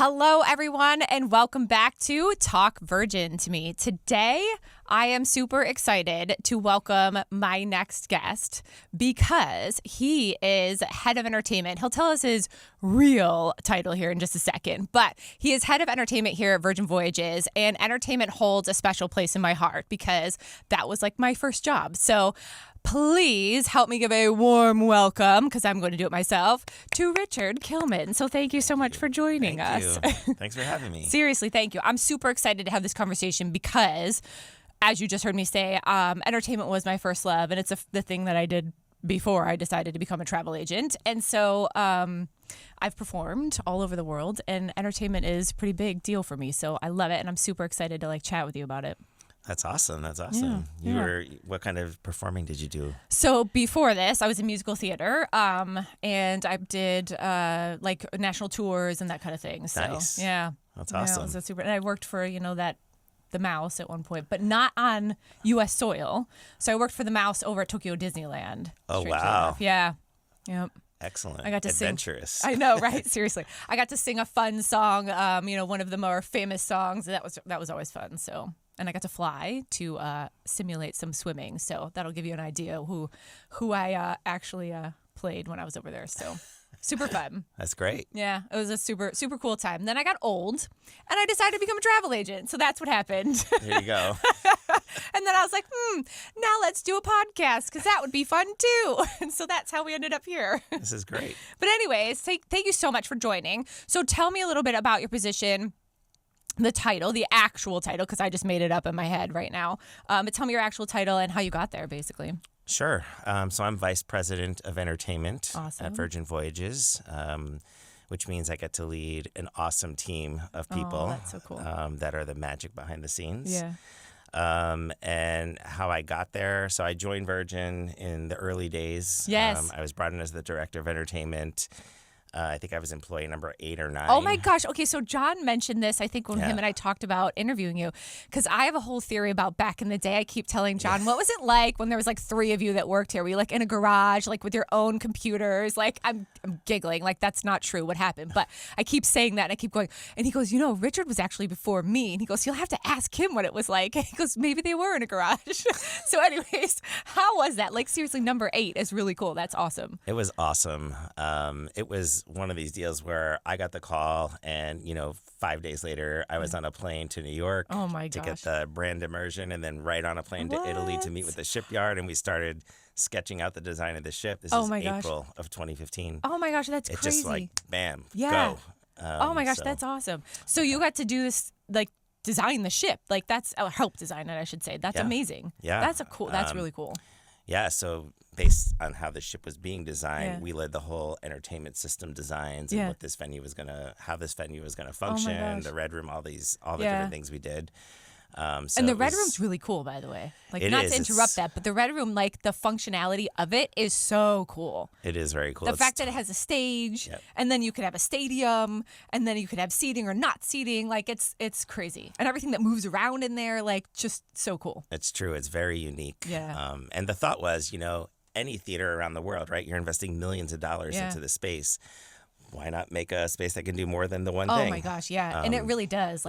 Hello, everyone, and welcome back to Talk Virgin to Me. Today, I am super excited to welcome my next guest because he is head of entertainment. He'll tell us his real title here in just a second, but he is head of entertainment here at Virgin Voyages, and entertainment holds a special place in my heart because that was like my first job. So please help me give a warm welcome, because I'm going to do it myself, to Richard Kilman. So thank you so much for joining us. Thanks for having me. Seriously, thank you. I'm super excited to have this conversation because, as you just heard me say, entertainment was my first love, and it's the thing that I did before I decided to become a travel agent. And so I've performed all over the world, and entertainment is a pretty big deal for me. So I love it, and I'm super excited to chat with you about it. That's awesome. What kind of performing did you do? So before this, I was in musical theater, and I did national tours and that kind of thing. So, nice. Yeah. That's awesome. It was super, and I worked for, the Mouse at one point, but not on U.S. soil. So I worked for the Mouse over at Tokyo Disneyland. Oh, wow. Enough. Yeah. Yep. Excellent. I got to Adventurous. sing. I know, right? Seriously. I got to sing a fun song, one of the more famous songs. That was always fun. So, and I got to fly to simulate some swimming. So that'll give you an idea who I actually played when I was over there. So super fun. That's great. Yeah, it was a super, super cool time. Then I got old, and I decided to become a travel agent. So that's what happened. There you go. And then I was like, now let's do a podcast, because that would be fun too. And so that's how we ended up here. This is great. But anyways, thank you so much for joining. So tell me a little bit about your position, the title, the actual title, because I just made it up in my head right now. But tell me your actual title and how you got there, basically. Sure. So I'm Vice President of Entertainment at Virgin Voyages, which means I get to lead an awesome team of people that's so cool. that are the magic behind the scenes. Yeah. And how I got there. So I joined Virgin in the early days. Yes. I was brought in as the Director of Entertainment. I think I was employee number 8 or 9. Oh my gosh. Okay, so John mentioned this, I think, when him and I talked about interviewing you, because I have a whole theory about back in the day. I keep telling John, what was it like when there was 3 of you that worked here? Were you in a garage, with your own computers? I'm giggling, that's not true what happened. But I keep saying that, and I keep going. And he goes, Richard was actually before me. And he goes, you'll have to ask him what it was like. And he goes, maybe they were in a garage. So anyways, how was that? Seriously, number 8 is really cool. That's awesome. It was awesome. It was one of these deals where I got the call, and 5 days later I was on a plane to New York to get the brand immersion, and then right on a plane to Italy to meet with the shipyard, and we started sketching out the design of the ship. This is April of 2015. Oh my gosh, that's it's crazy. Just bam, yeah. Go. Oh my gosh, that's awesome. So you got to do this, design the ship, that's help design it, I should say. That's amazing. Yeah, that's really cool. Yeah, so based on how the ship was being designed, we led the whole entertainment system designs and what this venue was how this venue was gonna function, the red room, all the different things we did. And the red room's really cool, by the way. Not to interrupt that, but the red room, the functionality of it is so cool. It is very cool. The fact that it has a stage, and then you could have a stadium, and then you could have seating or not seating. It's crazy. And everything that moves around in there, just so cool. It's true. It's very unique. Yeah. And the thought was, any theater around the world, right? You're investing millions of dollars into the space. Why not make a space that can do more than the one thing? Oh my gosh, yeah. And it really does.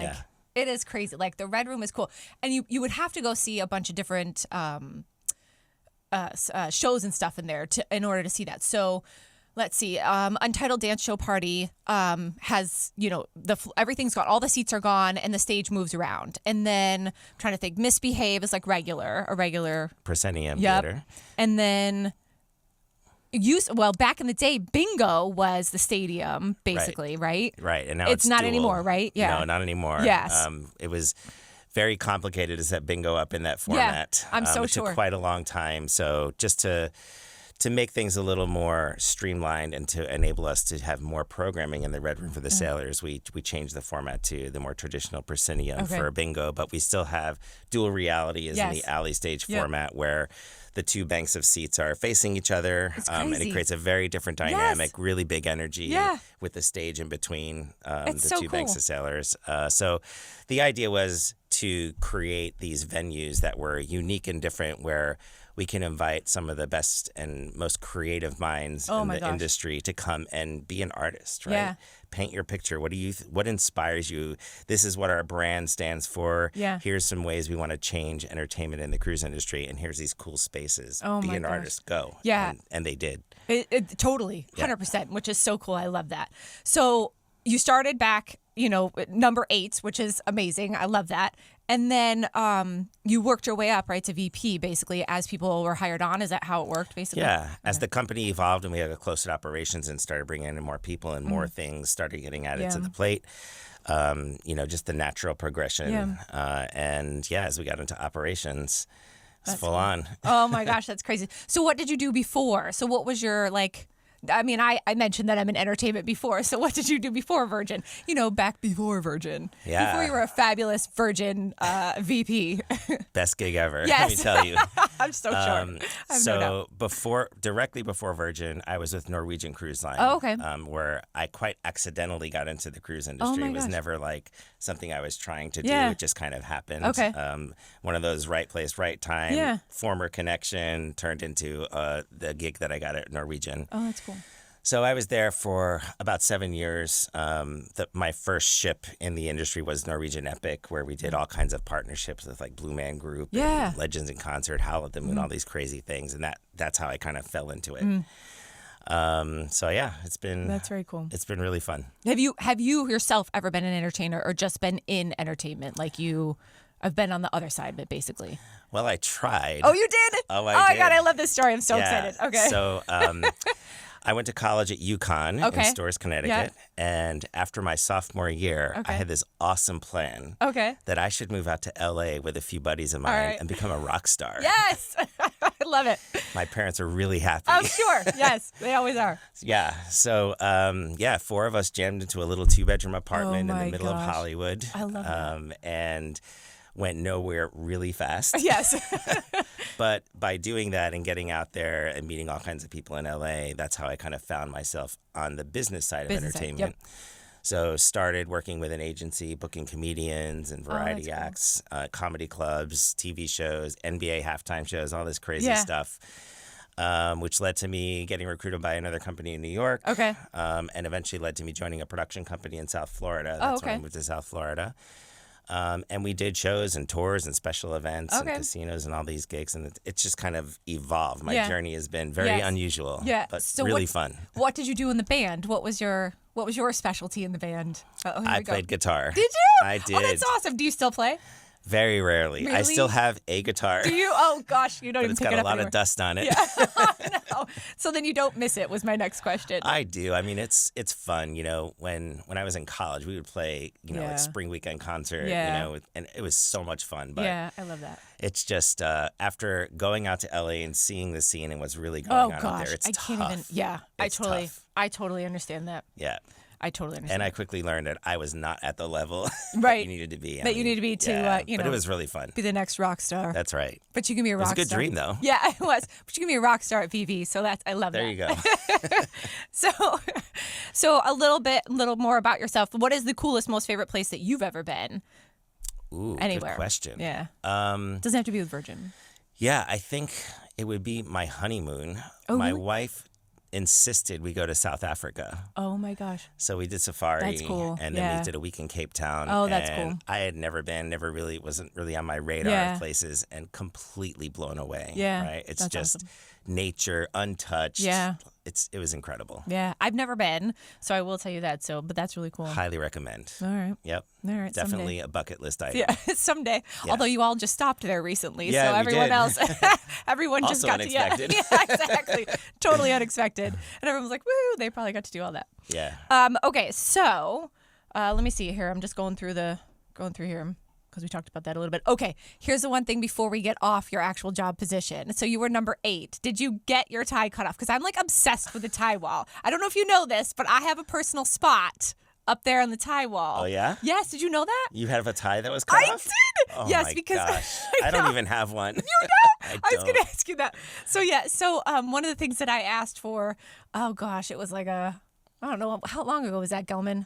It is crazy. The red room is cool. And you would have to go see a bunch of different shows and stuff in there in order to see that. So let's see. Untitled Dance Show Party has, everything's gone. All the seats are gone, and the stage moves around. And then I'm trying to think. Misbehave is a regular proscenium theater. And then back in the day, Bingo was the stadium, basically, right? Right, and now it's not dual. Anymore, right? Yeah. No, not anymore. Yes. It was very complicated to set Bingo up in that format. Yeah, I'm so it sure. It took quite a long time. So just to make things a little more streamlined and to enable us to have more programming in the red room for the sailors, we changed the format to the more traditional proscenium for Bingo, but we still have dual reality in the alley stage format where the 2 banks of seats are facing each other, and it creates a very different dynamic, really big energy with the stage in between the 2 banks of sailors. So the idea was to create these venues that were unique and different, where we can invite some of the best and most creative minds in the industry to come and be an artist, right? Yeah. Paint your picture. What inspires you? This is what our brand stands for. Yeah. Here's some ways we want to change entertainment in the cruise industry, and here's these cool spaces. Be an artist. Go. Yeah. And they did. Totally. 100%, which is so cool. I love that. So you started back, number 8, which is amazing. I love that. And then you worked your way up, right, to VP, basically, as people were hired on. Is that how it worked, basically? Yeah. As the company evolved and we had a closer operations and started bringing in more people and more things started getting added to the plate, just the natural progression. And, as we got into operations, it's full on. Oh, my gosh, that's crazy. So what did you do before? So what was your, I mentioned that I'm in entertainment before. So what did you do before Virgin? Back before Virgin. Yeah. Before you were a fabulous Virgin VP. Best gig ever, yes. let me tell you. I'm so sure. Directly before Virgin, I was with Norwegian Cruise Line. Oh, okay. Where I quite accidentally got into the cruise industry. It was never something I was trying to do. Yeah. It just kind of happened. Okay. One of those right place, right time. Yeah. Former connection turned into the gig that I got at Norwegian. Oh, that's cool. So I was there for about 7 years. My first ship in the industry was Norwegian Epic, where we did all kinds of partnerships with Blue Man Group, and Legends in Concert, Howl at the Moon, all these crazy things, and that's how I kind of fell into it. It's been that's very cool. It's been really fun. Have you yourself ever been an entertainer or just been in entertainment? I've been on the other side of it, basically. Well, I tried. Oh, you did? Oh, my did. God, I love this story. I'm so excited. Okay. So I went to college at UConn in Storrs, Connecticut. And after my sophomore year, I had this awesome plan that I should move out to LA with a few buddies of mine and become a rock star. Yes. I love it. My parents were really happy. I'm sure. Yes, they always are. Yeah. So, 4 of us jammed into a little 2-bedroom apartment in the middle of Hollywood. I love that. And went nowhere really fast. Yes. But by doing that and getting out there and meeting all kinds of people in LA, that's how I kind of found myself on the business side of entertainment. So started working with an agency, booking comedians and variety acts, comedy clubs, TV shows, NBA halftime shows, all this crazy stuff, which led to me getting recruited by another company in New York. Okay. And eventually led to me joining a production company in South Florida. That's when I moved to South Florida. And we did shows and tours and special events and casinos and all these gigs. And it's just kind of evolved. My journey has been very unusual, but really fun. What did you do in the band? What was your specialty in the band? I played guitar. Did you? I did. Oh, that's awesome. Do you still play? Very rarely. Really? I still have a guitar. Do you? Oh, gosh. You don't even pick it up It's got a lot anymore. of dust on it. Yeah. No. So then you don't miss it was my next question. I do. I mean, it's fun. When I was in college, we would play, spring weekend concert, and it was so much fun. But yeah, I love that. It's just after going out to LA and seeing the scene and what's really going on out there, it's tough. Can't even. Yeah, tough. I totally understand that. Yeah. I totally understand. And I quickly learned that I was not at the level right. that you needed to be. You need to be to, but it was really fun. Be the next rock star. That's right. But you can be a rock star. It was a good dream, though. Yeah, it was. But you can be a rock star at VV, so I love that. There you go. So a little more about yourself. What is the coolest, most favorite place that you've ever been? Ooh, anywhere. Good question. Yeah. Doesn't have to be with Virgin. Yeah, I think it would be my honeymoon. Oh, my really? wife insisted we go to South Africa. Oh my gosh. So we did safari. That's cool. And then we did a week in Cape Town. Oh, that's and cool. I had never been, wasn't really on my radar of places, and completely blown away. Yeah. Right? It's that's just awesome. Nature, untouched. Yeah. It was incredible. Yeah. I've never been, so I will tell you that. But that's really cool. Highly recommend. All right. Yep. All right. Definitely someday. a bucket list item. Yeah, someday. Yeah. Although you all just stopped there recently, yeah, so everyone else, everyone just also got unexpected. to. Yeah, exactly. Totally unexpected. And everyone was like, "Woo!" They probably got to do all that. Yeah. Okay, so let me see here. I'm just going through here because we talked about that a little bit. Okay, here's the one thing before we get off your actual job position. So you were number 8. Did you get your tie cut off? Because I'm obsessed with the tie wall. I don't know if you know this, but I have a personal spot up there on the tie wall. Oh, yeah? Yes. Did you know that? You have a tie that was cut off? I did. Oh, yes, my because gosh. I don't even have one. You don't? I was don't. going to ask you that. So yeah. So one of the things that I asked for, oh gosh, it was I don't know, how long ago was that, Gelman?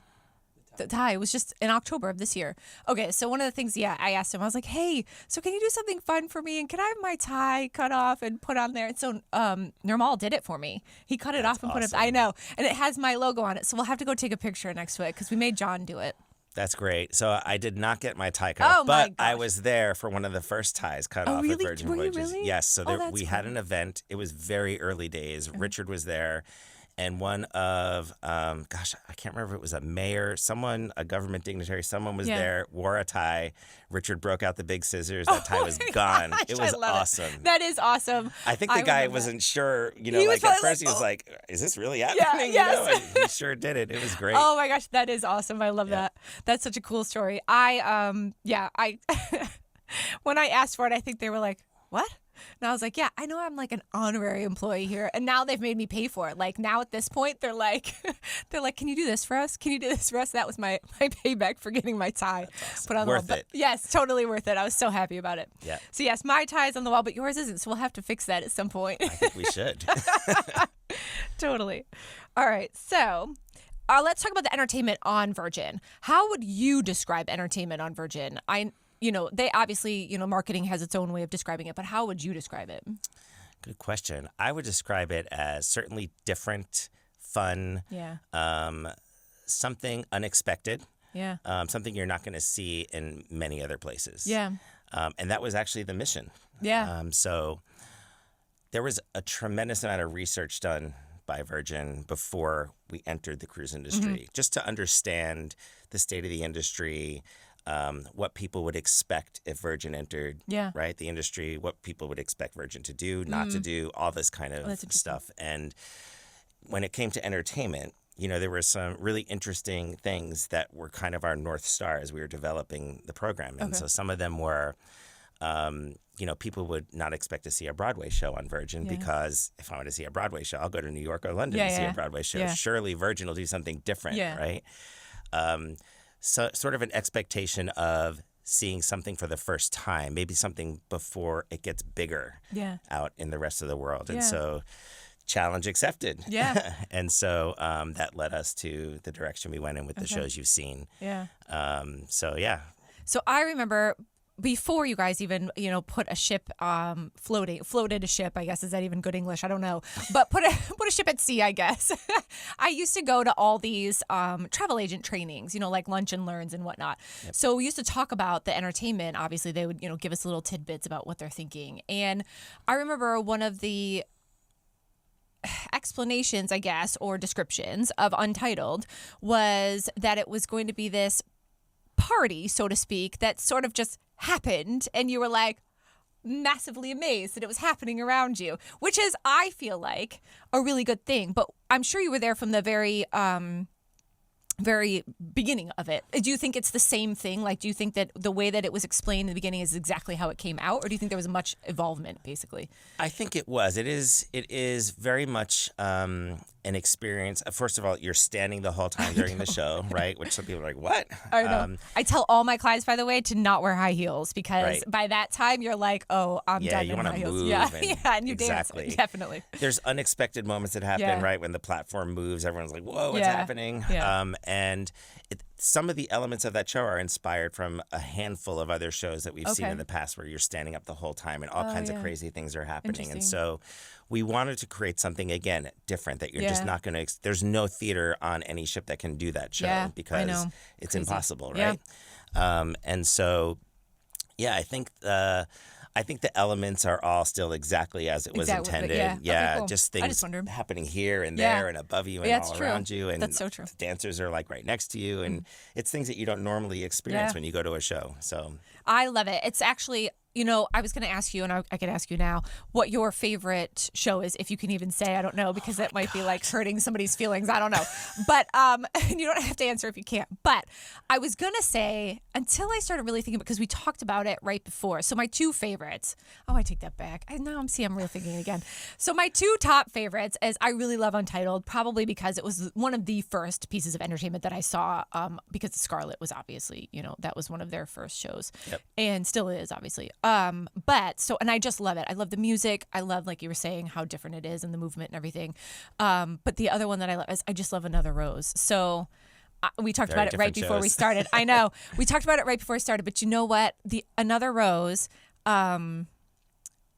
the tie. It was just in October of this year. Okay, so one of the things, I asked him, I was like, hey, so can you do something fun for me? And can I have my tie cut off and put on there? And so Nirmal did it for me. He cut it off and put it, I know. And it has my logo on it. So we'll have to go take a picture next to it because we made John do it. That's great. So I did not get my tie cut off, but I was there for one of the first ties cut off at Virgin Voyages. Really? Yes. So we had an event. It was very early days. Richard was there. And one of, I can't remember if it was a mayor, a government dignitary, someone was there, wore a tie. Richard broke out the big scissors. That tie was gone. Gosh, it was awesome. That is awesome. I think the guy wasn't sure, at first he was like, is this really happening? Yes. And he sure did it. It was great. Oh my gosh, that is awesome. I love that. That's such a cool story. I when I asked for it, I think they were like, what? And I was like, yeah, I know I'm like an honorary employee here. And now they've made me pay for it. Like now at this point, they're like, can you do this for us? Can you do this for us? That was my payback for getting my tie put on the wall. Worth it. Yes, totally worth it. I was so happy about it. Yeah. So yes, my tie is on the wall, but yours isn't. So we'll have to fix that at some point. I think we should. Totally. All right. So let's talk about the entertainment on Virgin. How would you describe entertainment on Virgin? They obviously, marketing has its own way of describing it, but how would you describe it? Good question. I would describe it as certainly different, fun, something unexpected, something you're not going to see in many other places. Yeah. And that was actually the mission. Yeah. So there was a tremendous amount of research done by Virgin before we entered the cruise industry, just to understand the state of the industry, what people would expect if Virgin entered, right? The industry, what people would expect Virgin to do, not to do, all this kind of stuff. And when it came to entertainment, there were some really interesting things that were kind of our North Star as we were developing the program. And so some of them were, people would not expect to see a Broadway show on Virgin because if I want to see a Broadway show, I'll go to New York or London to see a Broadway show. Yeah. Surely Virgin will do something different, right? So sort of an expectation of seeing something for the first time, maybe something before it gets bigger out in the rest of the world. And so challenge accepted. Yeah. And so that led us to the direction we went in with the shows you've seen. Yeah. So I remember before you guys even, put a ship floated a ship, I guess. Is that even good English? I don't know. But put a ship at sea, I guess. I used to go to all these travel agent trainings, like lunch and learns and whatnot. Yep. So we used to talk about the entertainment. Obviously, they would, give us little tidbits about what they're thinking. And I remember one of the explanations, I guess, or descriptions of Untitled was that it was going to be this party, so to speak, that sort of just happened, and you were like massively amazed that it was happening around you, which is, I feel like, a really good thing. But I'm sure you were there from the very beginning of it. Do you think it's the same thing? Like, do you think that the way that it was explained in the beginning is exactly how it came out, or do you think there was much involvement, basically? I think it was. It is very much an experience. First of all, you're standing the whole time during the show, right? Which some people are like, what? I know. I tell all my clients, by the way, to not wear high heels because by that time you're like, oh, I'm done in high heels. And you dance. Definitely. There's unexpected moments that happen, right? When the platform moves, everyone's like, whoa, what's happening? And some of the elements of that show are inspired from a handful of other shows that we've seen in the past where you're standing up the whole time and all kinds of crazy things are happening. And so we wanted to create something, again, different that you're just not going to – there's no theater on any ship that can do that show because it's impossible, right? And so, I think the elements are all still exactly as it was intended. Okay, cool. Just things happening here and there and above you and all around you. And that's so true. The dancers are like right next to you. And it's things that you don't normally experience when you go to a show. So I love it. It's actually – I was going to ask you, and I could ask you now, what your favorite show is, if you can even say. I don't know, because it might be like hurting somebody's feelings. I don't know. But you don't have to answer if you can't. But I was going to say, until I started really thinking, because we talked about it right before. So my two favorites. Oh, I take that back. I'm really thinking again. So my two top favorites is I really love Untitled, probably because it was one of the first pieces of entertainment that I saw, because Scarlet was obviously, that was one of their first shows. Yep. And still is, obviously. And I just love it. I love the music. I love, like you were saying, how different it is and the movement and everything. But the other one that I love is I just love Another Rose. So We talked Very about it right different before we shows. started. I know. We talked about it right before we started, but you know what? Another Rose,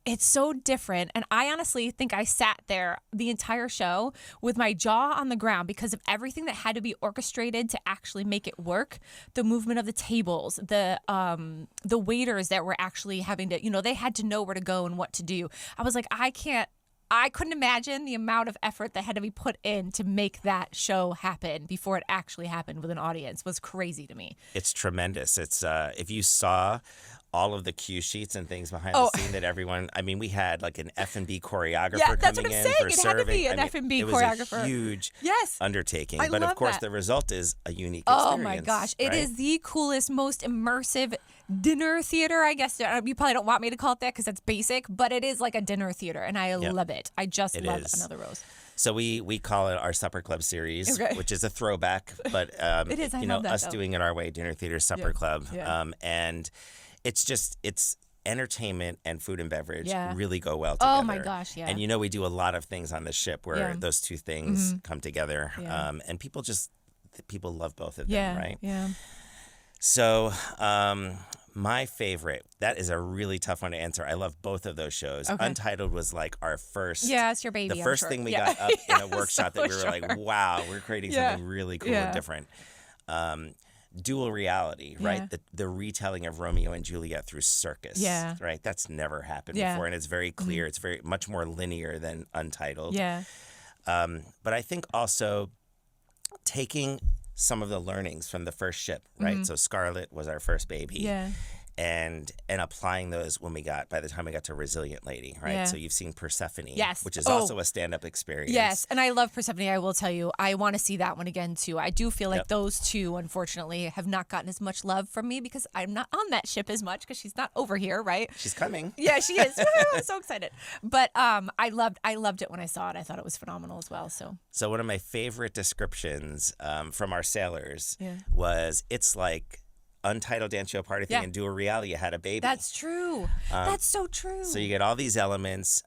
it's so different. And I honestly think I sat there the entire show with my jaw on the ground because of everything that had to be orchestrated to actually make it work. The movement of the tables, the waiters that were actually having to, they had to know where to go and what to do. I was like, I couldn't imagine the amount of effort that had to be put in to make that show happen before it actually happened with an audience. It was crazy to me. It's tremendous. It's if you saw all of the cue sheets and things behind the scene that everyone, we had like an F&B choreographer that's coming what I'm in saying. for It serving. had to be an F&B choreographer. It was a huge undertaking. I but love of course, that. the result is a unique Oh experience. my gosh. It right? is the coolest, most immersive dinner theater, I guess. You probably don't want me to call it that because that's basic, but it is like a dinner theater, and I love it. I just love Another Rose. So we call it our Supper Club series, which is a throwback, but it is. I love that, us though. doing it our way, Dinner Theater Supper Club. Yeah. And it's entertainment and food and beverage really go well Oh together. my gosh, yeah. And we do a lot of things on the ship where those two things come together. Yeah. And people love both of them, right? Yeah. So my favorite, that is a really tough one to answer. I love both of those shows. Okay. Untitled was like our first. Yeah, it's your baby. The I'm first sure. thing we got up in a workshop that we were sure. like, wow, we're creating something really cool and different. Dual reality, right? The retelling of Romeo and Juliet through circus, right? That's never happened before, and it's very clear. It's very much more linear than Untitled. Yeah. But I think also taking some of the learnings from the first ship, right? So Scarlet was our first baby. Yeah. And applying those by the time we got to Resilient Lady, right? Yeah. So you've seen Persephone, Yes. which is also a stand-up experience. Yes, and I love Persephone. I will tell you, I want to see that one again too. I do feel like those two, unfortunately, have not gotten as much love from me because I'm not on that ship as much because she's not over here, right? She's coming. Yeah, she is. I'm so excited. But I loved it when I saw it. I thought it was phenomenal as well. So one of my favorite descriptions from our sailors was, it's like Untitled Dance Show Party thing and Do a Reality, you had a baby. That's true. That's so true. So you get all these elements.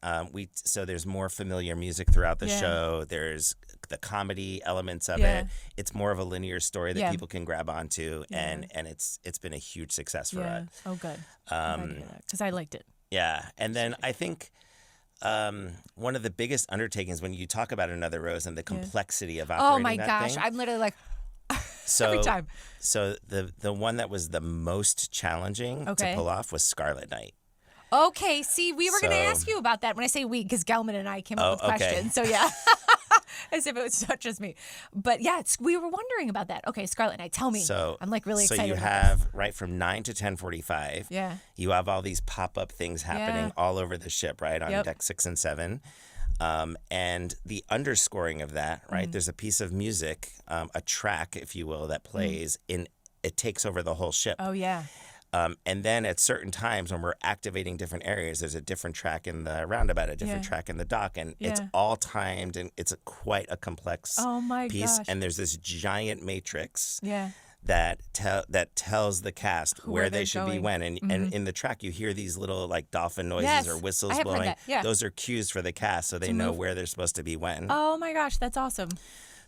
So there's more familiar music throughout the show. There's the comedy elements of it. It's more of a linear story that people can grab onto, and it's been a huge success for us. Oh, good. Because I liked it. Yeah, and then I think one of the biggest undertakings when you talk about Another Rose and the complexity of operating Oh my that gosh, thing, I'm literally like so, every time. So the one that was the most challenging to pull off was Scarlet Night. Okay, see, we were going to ask you about that when I say we, because Gelman and I came up with questions. So yeah, as if it was not just me. But yeah, we were wondering about that. Okay, Scarlet Night, tell me. So I'm like really excited. So you about have this. right from 9 to 10:45. Yeah. You have all these pop-up things happening all over the ship, right, on deck 6 and 7. And the underscoring of that, right? There's a piece of music, a track, if you will, that plays it takes over the whole ship. Oh yeah. And then at certain times when we're activating different areas, there's a different track in the roundabout, a different track in the dock, and it's all timed, and it's quite a complex piece. Gosh. And there's this giant matrix Yeah. that tells the cast where they should be going. when. And in the track, you hear these little like dolphin noises or whistles I have heard blowing. that. Yeah. Those are cues for the cast so they know where they're supposed to be when. Oh my gosh, that's awesome.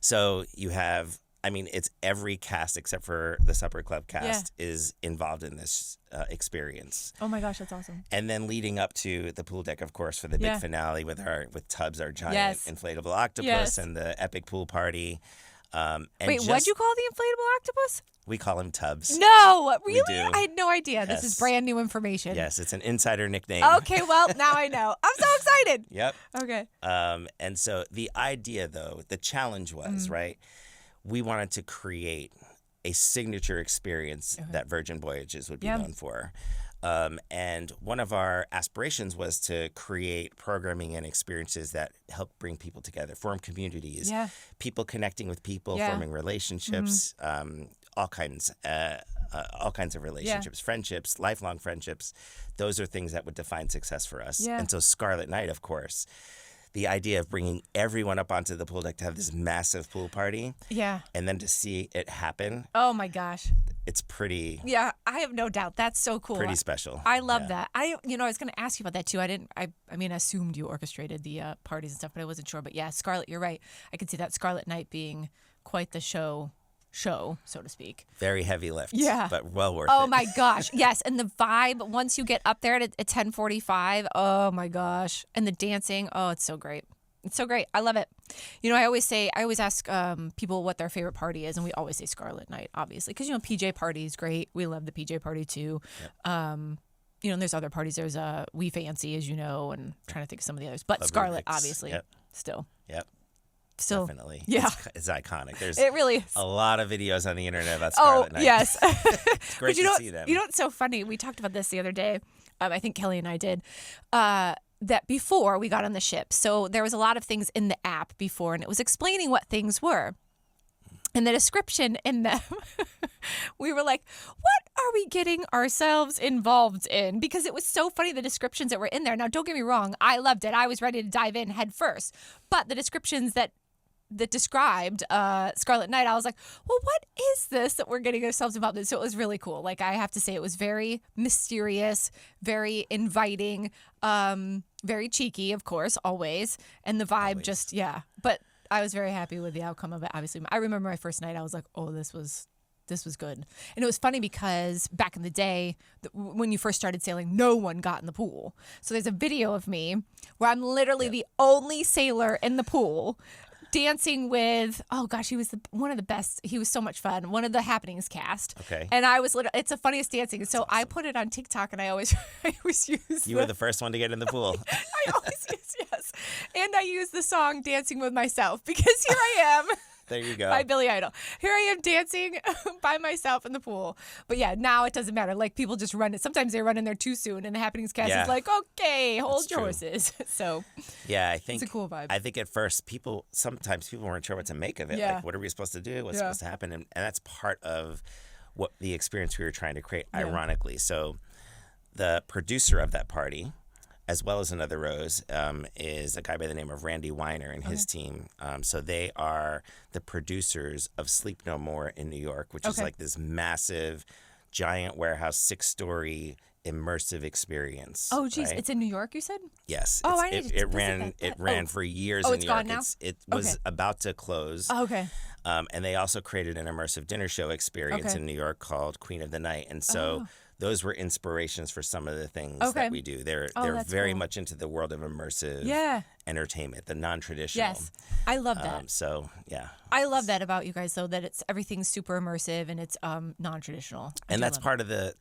So you have, it's every cast except for the Supper Club cast is involved in this experience. Oh my gosh, that's awesome. And then leading up to the pool deck, of course, for the big finale with Tubbs, our giant inflatable octopus, and the epic pool party. And wait, what'd you call the inflatable octopus? We call him Tubbs. No, really? We do. I had no idea. Yes. This is brand new information. Yes, it's an insider nickname. Okay, well, now I know. I'm so excited. Yep. Okay. And so the idea, though, the challenge was, right, we wanted to create a signature experience that Virgin Voyages would be known for. And one of our aspirations was to create programming and experiences that help bring people together, form communities, people connecting with people, forming relationships, all kinds of relationships, friendships, lifelong friendships. Those are things that would define success for us. And so Scarlet Night, of course, the idea of bringing everyone up onto the pool deck to have this massive pool party. Yeah. And then to see it happen. Oh my gosh. It's pretty. Yeah, I have no doubt. That's so cool. Pretty special. I love that. I was going to ask you about that too. I assumed you orchestrated the parties and stuff, but I wasn't sure. But yeah, Scarlet, you're right. I could see that Scarlet Night being quite the show show, so to speak. Very heavy lift. Yeah. But well worth it. Oh my gosh. Yes. And the vibe, once you get up there at 10:45, oh my gosh. And the dancing, oh, it's so great. It's so great. I love it. You know, I always ask people what their favorite party is, and we always say Scarlet Night, obviously, because, you know, PJ party is great. We love the PJ party too. Yep. You know, and there's other parties. There's We Fancy, as you know, and I'm trying to think of some of the others. But Scarlet, obviously, still. Yep. Still, definitely. Yeah. It's iconic. It really is. A lot of videos on the internet about Scarlet Night. Yes. It's great to see them. You know what's so funny? We talked about this the other day. I think Kelly and I did. That before we got on the ship. So there was a lot of things in the app before, and it was explaining what things were. And the description in them, we were like, what are we getting ourselves involved in? Because it was so funny, the descriptions that were in there. Now, don't get me wrong. I loved it. I was ready to dive in head first. But the descriptions that described Scarlet Night, I was like, well, what is this that we're getting ourselves involved in? So it was really cool. Like, I have to say, it was very mysterious, very inviting, very cheeky, of course, always. And the vibe just, yeah. But I was very happy with the outcome of it, obviously. I remember my first night, I was like, oh, this was good. And it was funny because back in the day, when you first started sailing, no one got in the pool. So there's a video of me where I'm literally the only sailor in the pool, dancing with, oh gosh, he was one of the best. He was so much fun. One of the Happenings cast. Okay. And I was it's the funniest dancing. So awesome. I put it on TikTok, and I always use. You were the first one to get in the pool. I always use, yes. And I use the song "Dancing with Myself" because here I am. There you go. By Billy Idol. Here I am dancing by myself in the pool. But yeah, now it doesn't matter. Like, people just run it. Sometimes they run in there too soon, and the Happenings cast is like, okay, hold your horses. So yeah, I think it's a cool vibe. I think at first sometimes people weren't sure what to make of it. Yeah. Like, what are we supposed to do? What's supposed to happen? And that's part of what the experience we were trying to create, ironically. So the producer of that party, as well as Another Rose, is a guy by the name of Randy Weiner and his team. So they are the producers of Sleep No More in New York, which is like this massive, giant warehouse, 6-story immersive experience. Oh, geez. Right? It's in New York, you said? Yes. Oh, it ran for years in New York. Gone now? It was about to close. Oh, okay. And they also created an immersive dinner show experience in New York called Queen of the Night. And so those were inspirations for some of the things that we do. They're very much into the world of immersive entertainment, the non-traditional. Yes, I love that. So yeah, I love that about you guys, though, that everything's super immersive and it's non-traditional. And that's part of the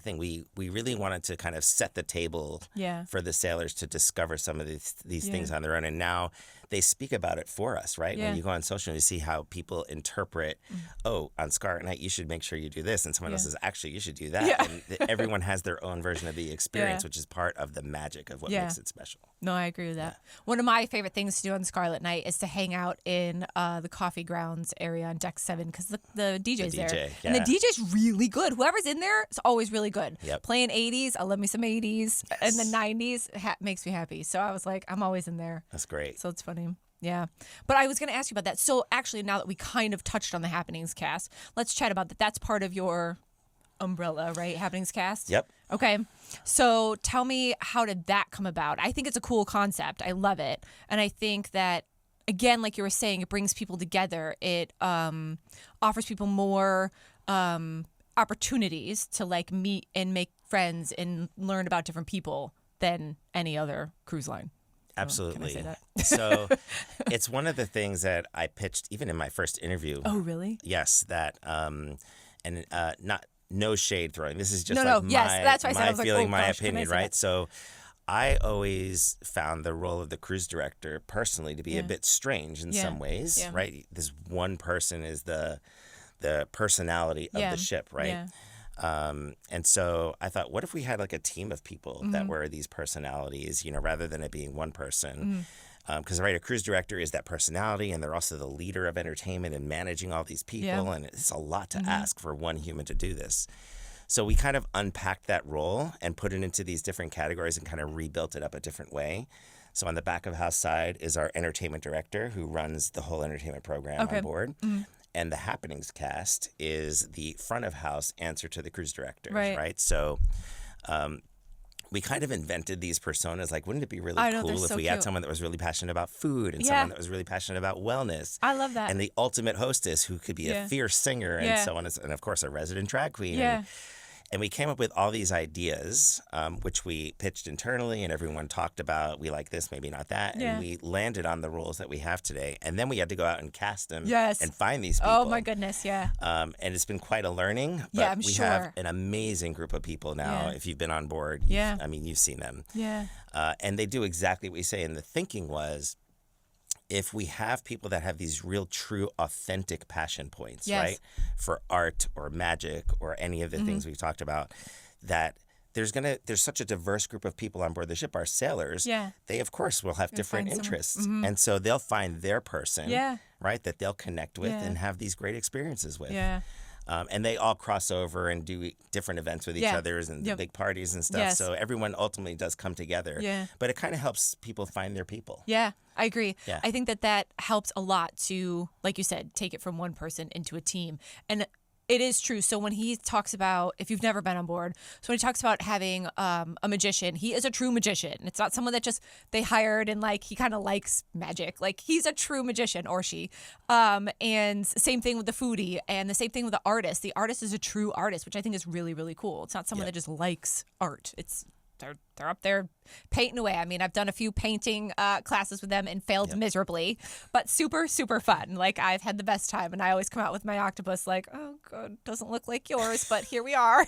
thing. We really wanted to kind of set the table for the sailors to discover some of these things on their own. And now they speak about it for us, right? When you go on social and you see how people interpret, on Scarlet Night, you should make sure you do this. And someone else says, actually, you should do that. Yeah. And everyone has their own version of the experience, which is part of the magic of what makes it special. No, I agree with that. One of my favorite things to do on Scarlet Night is to hang out in the coffee grounds area on Deck 7 because the DJ's there. Yeah. And the DJ's really good. Whoever's in there is always really good. Yep. Playing 80s, I love me some 80s. And the 90s makes me happy. So I was like, I'm always in there. That's great. So it's funny. Yeah. But I was going to ask you about that. So actually, now that we kind of touched on the Happenings cast, let's chat about that. That's part of your umbrella, right? Happenings cast? Yep. Okay. So tell me, how did that come about? I think it's a cool concept. I love it. And I think that, again, like you were saying, it brings people together. It offers people more opportunities to like meet and make friends and learn about different people than any other cruise line. Absolutely. Can I say that? So it's one of the things that I pitched even in my first interview. Oh, really? Yes, that not no shade throwing. This is just that's why I said, I was feeling, like, my opinion, right? That? So I always found the role of the cruise director personally to be a bit strange in some ways, right? This one person is the personality of the ship, right? Yeah. And so I thought, what if we had like a team of people that were these personalities, rather than it being one person? Because a cruise director is that personality, and they're also the leader of entertainment and managing all these people, and it's a lot to ask for one human to do this. So we kind of unpacked that role and put it into these different categories and kind of rebuilt it up a different way. So on the back of house side is our entertainment director who runs the whole entertainment program on board. And the Happenings cast is the front of house answer to the cruise directors, right? So we kind of invented these personas. Like, wouldn't it be really I know, cool they're if so we cute. had someone that was really passionate about food and Yeah. someone that was really passionate about wellness? I love that. And the ultimate hostess who could be Yeah. a fierce singer and Yeah. so on. And of course, a resident drag queen. Yeah. And we came up with all these ideas, which we pitched internally and everyone talked about. We like this, maybe not that. Yeah. And we landed on the roles that we have today. And then we had to go out and cast them Yes. and find these people. Oh my goodness, yeah. And it's been quite a learning. But Yeah, I'm we sure. have an amazing group of people now. Yeah. If you've been on board, Yeah. I mean, you've seen them. Yeah. And they do exactly what we say. And the thinking was, if we have people that have these real, true, authentic passion points, Yes. right, for art or magic or any of the things we've talked about, that there's such a diverse group of people on board the ship. Our sailors, Yeah. they of course will have different find someone. interests, and so they'll find their person, Yeah. right, that they'll connect with Yeah. and have these great experiences with. Yeah. And they all cross over and do different events with each Yeah. other's and Yep. big parties and stuff. Yes. So everyone ultimately does come together. Yeah. But it kind of helps people find their people. Yeah, I agree. Yeah. I think that helps a lot to, like you said, take it from one person into a team. And it is true. So when he talks about, if you've never been on board, so when he talks about having a magician, he is a true magician. It's not someone that just they hired and like he kind of likes magic. Like he's a true magician, or she. And same thing with the foodie, and the same thing with the artist. The artist is a true artist, which I think is really, really cool. It's not someone that just likes art. It's they're up there painting away. I mean, I've done a few painting classes with them and failed miserably, but super, super fun. Like I've had the best time, and I always come out with my octopus like, oh god, doesn't look like yours, but here we are.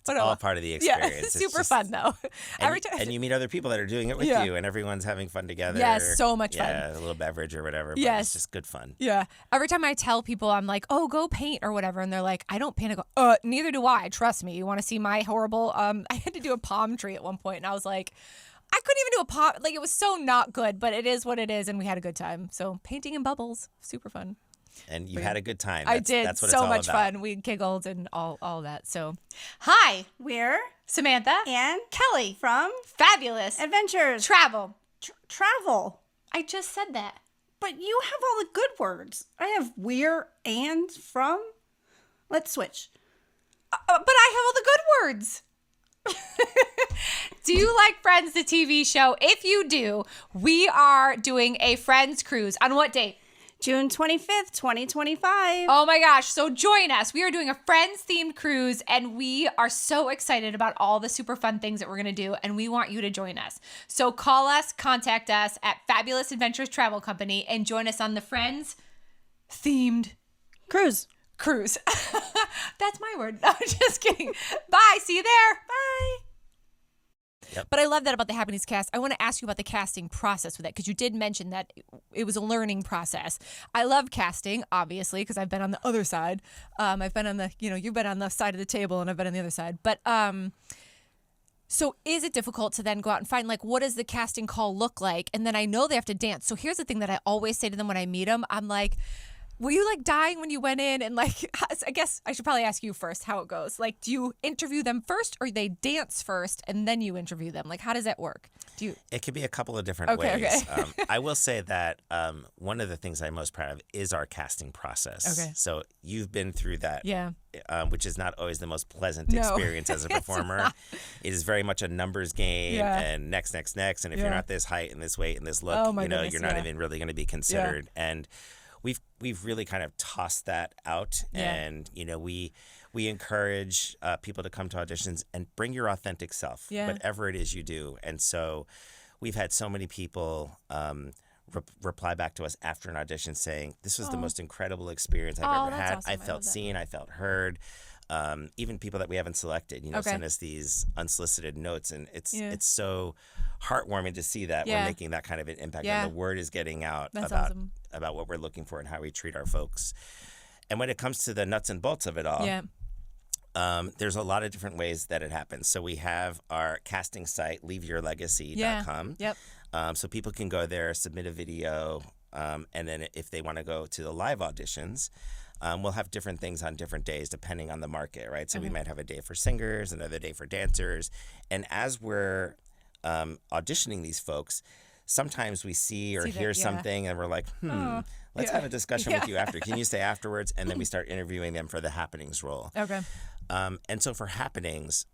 But All part of the experience. yeah, It's super just- fun though. Every And, time. and you meet other people that are doing it with Yeah. you, and everyone's having fun together. Yes, so much fun. Yeah, a little beverage or whatever. But Yes. it's just good fun. Yeah. Every time I tell people, I'm like, oh, go paint or whatever. And they're like, I don't paint. I go, neither do I. Trust me. You want to see my horrible, I had to do a palm tree at one point, and I was like, I couldn't even do a palm. Like, it was so not good, but it is what it is. And we had a good time. So painting in bubbles, super fun. And you had a good time. I did. That's what So it's all much about. fun. We giggled and all that. So, hi, We're Samantha and Kelly from Fabulous Adventures Travel. Travel. I just said that. But you have all the good words. I have we're and from. Let's switch. But I have all the good words. Do you like Friends, the TV show? If you do, we are doing a Friends cruise. On what date? June 25th, 2025. Oh my gosh. So join us. We are doing a Friends themed cruise, and we are so excited about all the super fun things that we're going to do, and we want you to join us. So call us, contact us at Fabulous Adventures Travel Company, and join us on the Friends themed Cruise. cruise. That's my word. No, just kidding. Bye. See you there. Bye. Yep. But I love that about the Happenings cast. I want to ask you about the casting process with it, because you did mention that it was a learning process. I love casting, obviously, because I've been on the other side. I've been on the, you've been on the side of the table and I've been on the other side. But so is it difficult to then go out and find, like, what does the casting call look like? And then I know they have to dance. So here's the thing that I always say to them when I meet them. I'm like, were you like dying when you went in? And like, I guess I should probably ask you first how it goes. Like, do you interview them first, or they dance first and then you interview them? Like, how does that work? It could be a couple of different Okay, ways. okay. I will say that one of the things I'm most proud of is our casting process. Okay. So you've been through that, Yeah. which is not always the most pleasant No. experience as a performer. It is very much a numbers game, Yeah. and next. And if Yeah. you're not this height and this weight and this look, Oh, my goodness, you're not yeah. even really going to be considered. And we've really kind of tossed that out, Yeah. and we encourage people to come to auditions and bring your authentic self, Yeah. whatever it is you do. And so we've had so many people reply back to us after an audition saying, this was the most incredible experience I've ever that's had. awesome. I I felt love that. seen, I felt heard. Even people that we haven't selected, Okay. send us these unsolicited notes, and it's Yeah. so heartwarming to see that Yeah. we're making that kind of an impact, Yeah. and the word is getting out That's about awesome. about what we're looking for and how we treat our folks. And when it comes to the nuts and bolts of it all, Yeah. there's a lot of different ways that it happens. So we have our casting site, leaveyourlegacy.com. Yep. So people can go there, submit a video, and then if they want to go to the live auditions, we'll have different things on different days depending on the market, right? So we might have a day for singers, another day for dancers. And as we're auditioning these folks, sometimes we see or See that, hear yeah. something and we're like, let's yeah. have a discussion with you after. Can you stay afterwards? And then we start interviewing them for the happenings role. Okay. And so for happenings,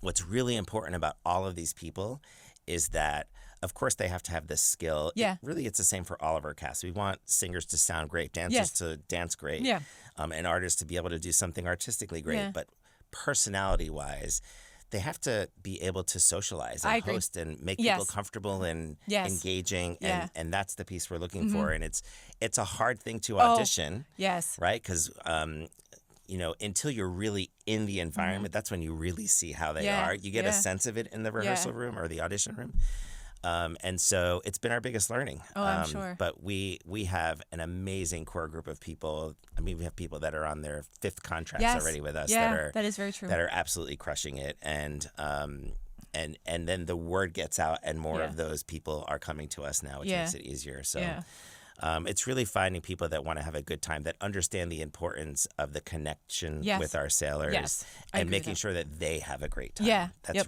what's really important about all of these people is that, of course, they have to have this skill. Yeah. It's the same for all of our cast. We want singers to sound great, dancers to dance great, Yeah. And artists to be able to do something artistically great. Yeah. But personality-wise, they have to be able to socialize and host and make people comfortable and engaging. And that's the piece we're looking for. And it's a hard thing to audition. Yes. Right? Because until you're really in the environment, that's when you really see how they are. You get a sense of it in the rehearsal room or the audition room. And so it's been our biggest learning. Oh, I'm sure. But we have an amazing core group of people. I mean, we have people that are on their 5th contracts already with us. That is very true. That are absolutely crushing it. And then the word gets out and more of those people are coming to us now, which makes it easier. So it's really finding people that want to have a good time, that understand the importance of the connection with our sailors and making sure that they have a great time. Yeah. That's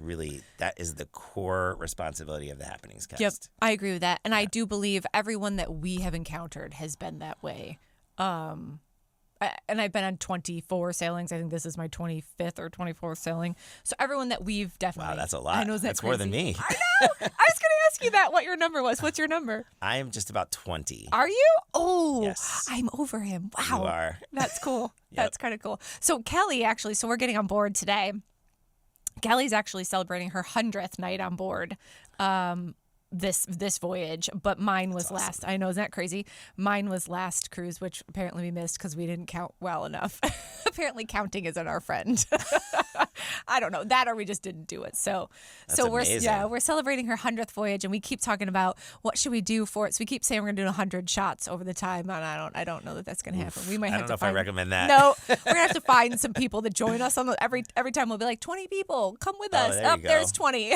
that is the core responsibility of the Happenings cast. Yep, I agree with that. And I do believe everyone that we have encountered has been that way. And I've been on 24 sailings. I think this is my 25th or 24th sailing. So everyone that we've definitely... Wow, that's a lot. I know, that's crazy? more than me. I know. I was going to ask you that, what your number was. What's your number? I am just about 20. Are you? Oh, yes. I'm over him. Wow. You are. That's cool. That's kind of cool. So Kelly, actually, so we're getting on board today. Kelly's actually celebrating her 100th night on board. This voyage, but mine was last. I know, isn't that crazy? Mine was last cruise, which apparently we missed because we didn't count well enough. Apparently counting isn't our friend. I don't know that, or we just didn't do it. So we're celebrating her 100th voyage, and we keep talking about what should we do for it. So we keep saying we're gonna do 100 shots over the time, and I don't know that that's gonna happen. We might have I don't know if I recommend that. No, we're gonna have to find some people to join us on every time. We'll be like 20 people, come with us. There's 20.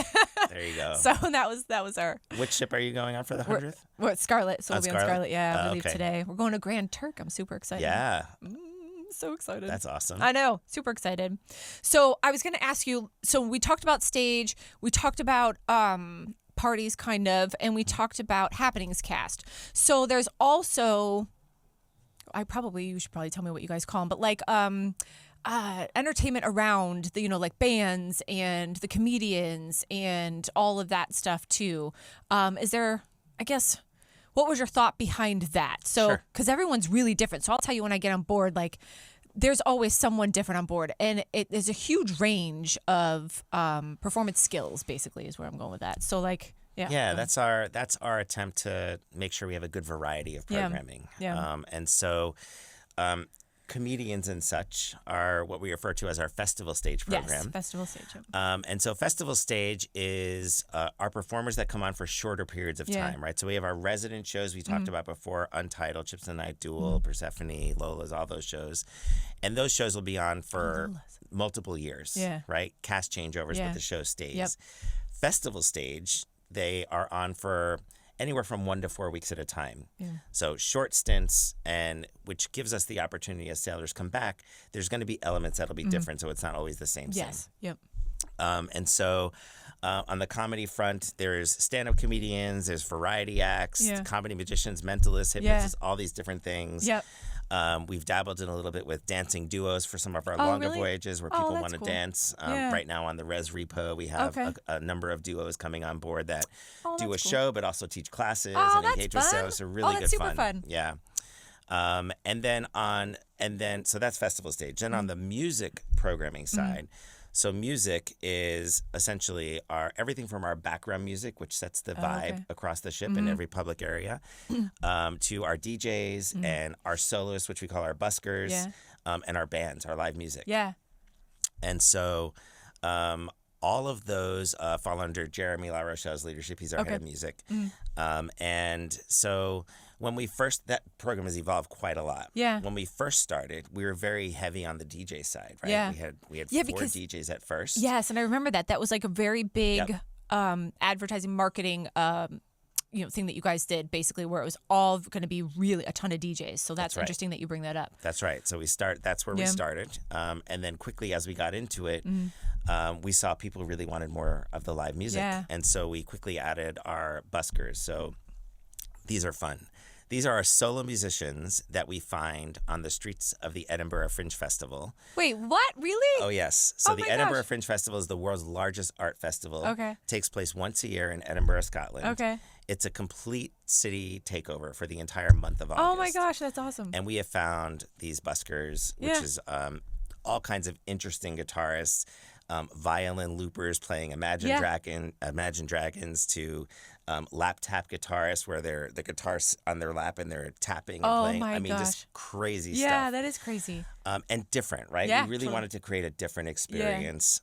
There you go. So that was our. Which ship are you going on for the 100th? We're at Scarlet, so we'll be on Scarlet. Yeah, we'll leave okay. today. We're going to Grand Turk. I'm super excited. Yeah. So excited. That's awesome. I know. Super excited. So I was going to ask you, so we talked about stage, we talked about parties kind of, and we talked about Happenings cast. So there's also, you should probably tell me what you guys call them, but like entertainment around the, like bands and the comedians and all of that stuff too. Is there, I guess, what was your thought behind that? So, because everyone's really different. So I'll tell you, when I get on board, like there's always someone different on board, and there's a huge range of performance skills, basically, is where I'm going with that. So like, that's our attempt to make sure we have a good variety of programming. And so comedians and such are what we refer to as our festival stage program. Yes, festival stage. And so festival stage is our performers that come on for shorter periods of time, right? So we have our resident shows we talked about before, Untitled, Chips and Night, Duel, Persephone, Lola's, all those shows. And those shows will be on for multiple years, right? Cast changeovers, but the show stays. Yep. Festival stage, they are on for anywhere from 1 to 4 weeks at a time. So short stints, and which gives us the opportunity as sailors come back, there's going to be elements that'll be different, so it's not always the same. And so on the comedy front, there's stand-up comedians, there's variety acts, comedy magicians, mentalists, hypnotists, all these different things. We've dabbled in a little bit with dancing duos for some of our longer voyages where people want to dance. Right now on the Res Repo, we have a number of duos coming on board that do a show but also teach classes and engage with sailors. So really good fun. Yeah. So that's festival stage. Then on the music programming side, so music is essentially everything from our background music, which sets the vibe across the ship in every public area, to our DJs and our soloists, which we call our buskers, and our bands, our live music. And so all of those fall under Jeremy LaRochelle's leadership. He's our head of music. And so that program has evolved quite a lot. When we first started, we were very heavy on the DJ side, right? We had 4 DJs at first. Yes, and I remember that was like a very big advertising marketing thing that you guys did, basically, where it was all going to be really a ton of DJs. So that's interesting that you bring that up. That's right. So that's where we started. And then quickly as we got into it, we saw people really wanted more of the live music. And so we quickly added our buskers. So these are fun. These are our solo musicians that we find on the streets of the Edinburgh Fringe Festival. Wait, what? Really? Oh, yes. So Oh the my Edinburgh gosh. Fringe Festival is the world's largest art festival. Okay. Takes place once a year in Edinburgh, Scotland. Okay. It's a complete city takeover for the entire month of August. Oh my gosh, that's awesome. And we have found these buskers, which Yeah. is all kinds of interesting guitarists, violin loopers playing Imagine Dragons to lap tap guitarists where the guitar's on their lap and they're tapping and Oh playing. my I mean, gosh. just crazy Yeah, stuff. that is crazy. And different, right? Yeah, We really totally. wanted to create a different experience.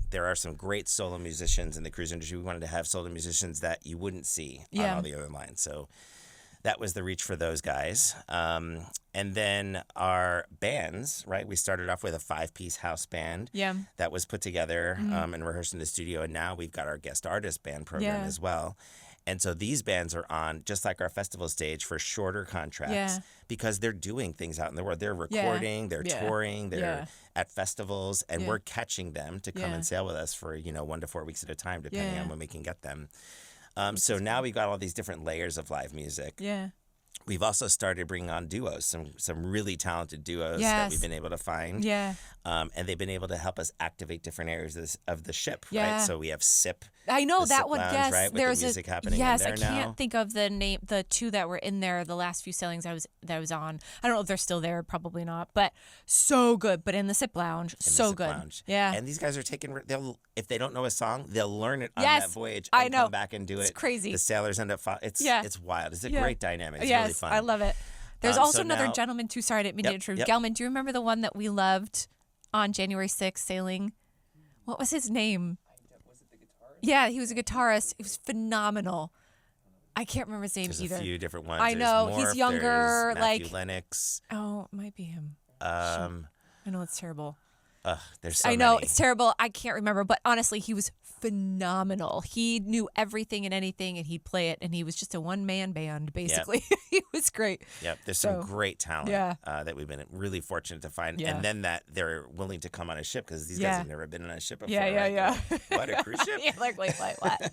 There are some great solo musicians in the cruise industry. We wanted to have solo musicians that you wouldn't see on Yeah. all the other lines. So that was the reach for those guys. And then our bands, right? We started off with a 5-piece house band Yeah. that was put together and rehearsed in the studio. And now we've got our guest artist band program Yeah. as well. And so these bands are on, just like our festival stage, for shorter contracts Yeah. because they're doing things out in the world. They're Yeah. recording, they're Yeah. touring, they're Yeah. at festivals, and Yeah. we're catching them to come Yeah. and sail with us for, 1 to 4 weeks at a time, depending Yeah. on when we can get them. So now we've got all these different layers of live music. Yeah. We've also started bringing on duos, some really talented duos that Yes. we've been able to find. Yeah. And they've been able to help us activate different areas of the ship, Yeah. right? So we have SIP. I know the that SIP one. lounge, Yes, right, with the there's music happening in yes. there I can't now. think of the name. The two that were in there the last few sailings I was on. I don't know if they're still there. Probably not. But so good. But in the SIP lounge, In the so SIP good. lounge. Yeah. And these guys are they'll if they don't know a song, they'll learn it on Yes, that voyage I and know. come back and do it. It's crazy. The sailors end up it's Yeah. it's wild. It's a Yeah. great dynamic. It's yes, really fun. I love it. There's So also another now- gentleman too. Sorry, I didn't mean to Yep, intrude. yep. Gelman, do you remember the one that we loved on January 6th sailing? What was his name? Was it the guitar? Yeah, he was a guitarist. He was phenomenal. I can't remember his name There's either. a few different ones. I There's know, he's Morph, younger, there's Matthew like- Lennox. Oh, it might be him. Um, I know it's terrible. there's so I know many. it's terrible. I can't remember, but honestly, he was phenomenal. He knew everything and anything, and he'd play it. And he was just a one-man band, basically. He was great. Yep, there's So, some great talent yeah. that we've been really fortunate to find, Yeah. and then that they're willing to come on a ship because these Yeah. guys have never been on a ship before. Yeah, yeah, right? yeah. They're like, what, a cruise ship? Yeah, like wait, what?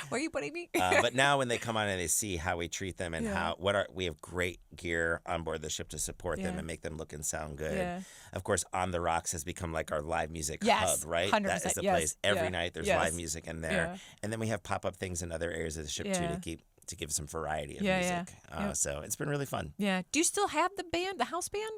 Where are you putting me? But now when they come on and they see how we treat them and Yeah. we have great gear on board the ship to support them Yeah. and make them look and sound good. Yeah. Of course, On the Rocks has become like our live music Yes, hub, right? 100%, That is the yes, place. Every yeah, night there's yes. live music in there. Yeah. And then we have pop-up things in other areas of the ship Yeah. too to give some variety of Yeah, music. yeah. Yep. So it's been really fun. Yeah. Do you still have the band, the house band?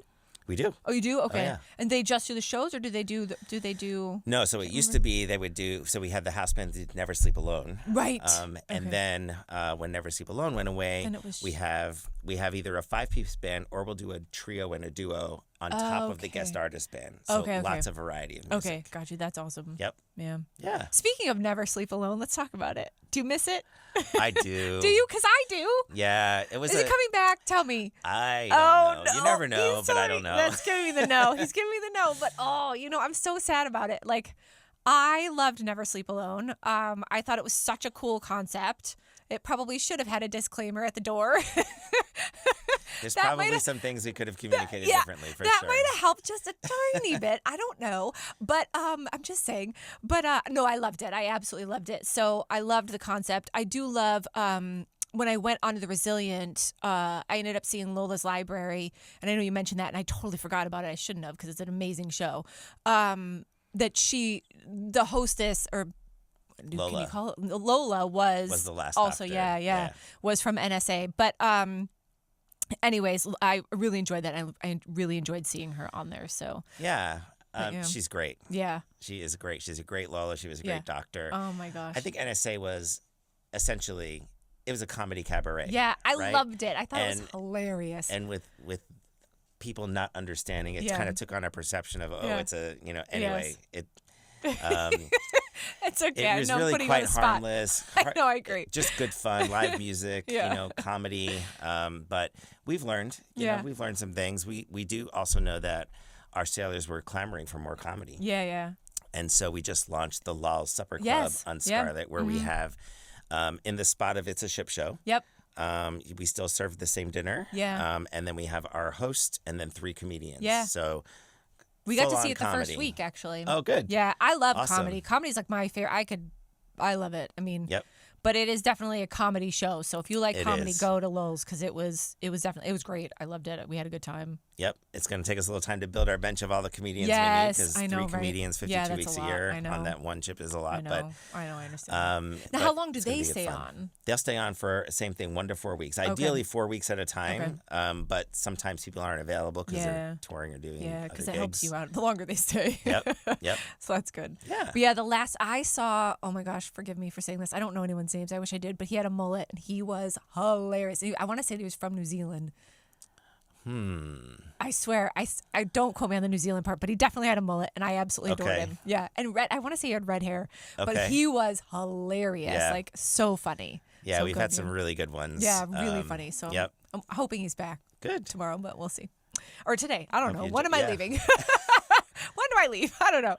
We do. Oh, you do? Okay. yeah. And they just do the shows, or do they do? No, so it used to be they would do. So we had the house band did Never Sleep Alone, Right. And Okay. then when Never Sleep Alone went away, Then it was- we have either a 5-piece band or we'll do a trio and a duo on top of the guest Okay. artist band. So Okay, okay. lots of variety of music. Okay, got you. That's awesome. Yep. Yeah. Yeah, Speaking of Never Sleep Alone, let's talk about it. Do you miss it? I do. Do you? Because I do. Yeah, it was. Is it coming back? Tell me. I Oh don't no! know. You never know, He's but I sorry. don't know. That's giving me the no. He's giving me the no. But I'm so sad about it. Like, I loved Never Sleep Alone. I thought it was such a cool concept. It probably should have had a disclaimer at the door. There's that probably might've- some things we could have communicated yeah, differently for that sure. might have helped just a tiny bit. I don't know, but I'm just saying. But no, I loved it. I absolutely loved it. So I loved the concept. I do love. When I went onto the Resilient, I ended up seeing Lola's Library, and I know you mentioned that, and I totally forgot about it. I shouldn't have because it's an amazing show. That the hostess, or can you Lola. call it Lola, was the last also doctor. yeah, Yeah. was from NSA. But anyways, I really enjoyed that. I really enjoyed seeing her on there. So Yeah, yeah. she's great. yeah. She is great. She's a great Lola. She was a Yeah. great doctor. Oh my gosh. I think NSA was essentially it was a comedy cabaret. Yeah, I right? loved it. I thought it was And- hilarious. And with people not understanding, it Yeah. kind of took on a perception of Yeah. it's a anyway it. It's okay. It was I'm really putting you on quite the spot. harmless. I know, I agree. Just good fun, live music, Yeah. comedy. But we've learned, Yeah. we've learned some things. We do also know that our sailors were clamoring for more comedy. Yeah, yeah. And so we just launched the Lol Supper Club Yes. on Yeah. Scarlet, where we have in the spot of It's a Ship Show. Yep. We still serve the same dinner. Yeah. And then we have our host and then 3 comedians. Yeah. So We got to full-on see it the comedy. first week, actually. Oh, good. Yeah, I love Awesome. comedy. Comedy's like my favorite. I love it. I mean, Yep. but it is definitely a comedy show. So if you like It comedy, is. go to Lowell's because it was great. I loved it. We had a good time. Yep. It's going to take us a little time to build our bench of all the comedians Yes, we need, I because know, 3 right? comedians, 52 Yeah, that's weeks a a lot. year I know. on that one ship is a lot. I know, I understand. Now, But how long do it's gonna they be good stay fun. on? They'll stay on for same thing, 1 to 4 weeks. Ideally 4 weeks at a time. But sometimes people aren't available because they're touring or doing Yeah, other because it gigs. helps you out the longer they stay. Yep. So that's good. Yeah. But yeah, the last I saw, oh my gosh, forgive me for saying this. I don't know anyone's names. I wish I did, but he had a mullet and he was hilarious. I want to say that he was from New Zealand. I swear, I don't quote me on the New Zealand part, but he definitely had a mullet, and I absolutely adored Okay. him. Yeah, and red. I want to say he had red hair, but Okay. he was hilarious, Yeah. like so funny. Yeah, So we've good, had some really good ones. Yeah, really funny. So Yep. I'm hoping he's back Good. tomorrow, but we'll see. Or today. I don't know. you When am enjoy- I yeah. leaving? When do I leave? I don't know.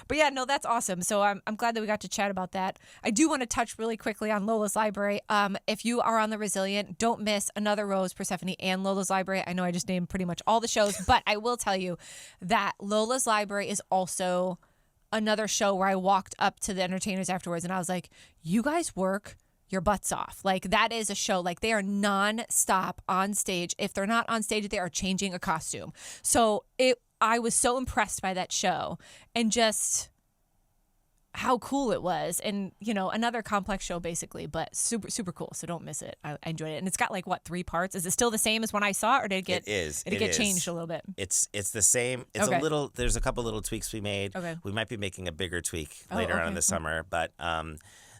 But yeah, no, that's awesome. So I'm glad that we got to chat about that. I do want to touch really quickly on Lola's Library. If you are on the Resilient, don't miss Another Rose, Persephone, and Lola's Library. I know I just named pretty much all the shows, but I will tell you that Lola's Library is also another show where I walked up to the entertainers afterwards and I was like, you guys work your butts off. Like, that is a show. Like, they are non-stop on stage. If they're not on stage, they are changing a costume. So I was so impressed by that show and just how cool it was. And, you know, another complex show basically, but super, super cool. So don't miss it. I enjoyed it. And it's got like, what, 3 parts? Is it still the same as when I saw it, or did it get, It is. Did it get changed a little bit? It's the same. It's Okay. a little. There's a couple little tweaks we made. Okay. We might be making a bigger tweak Oh, later on okay. in the summer, but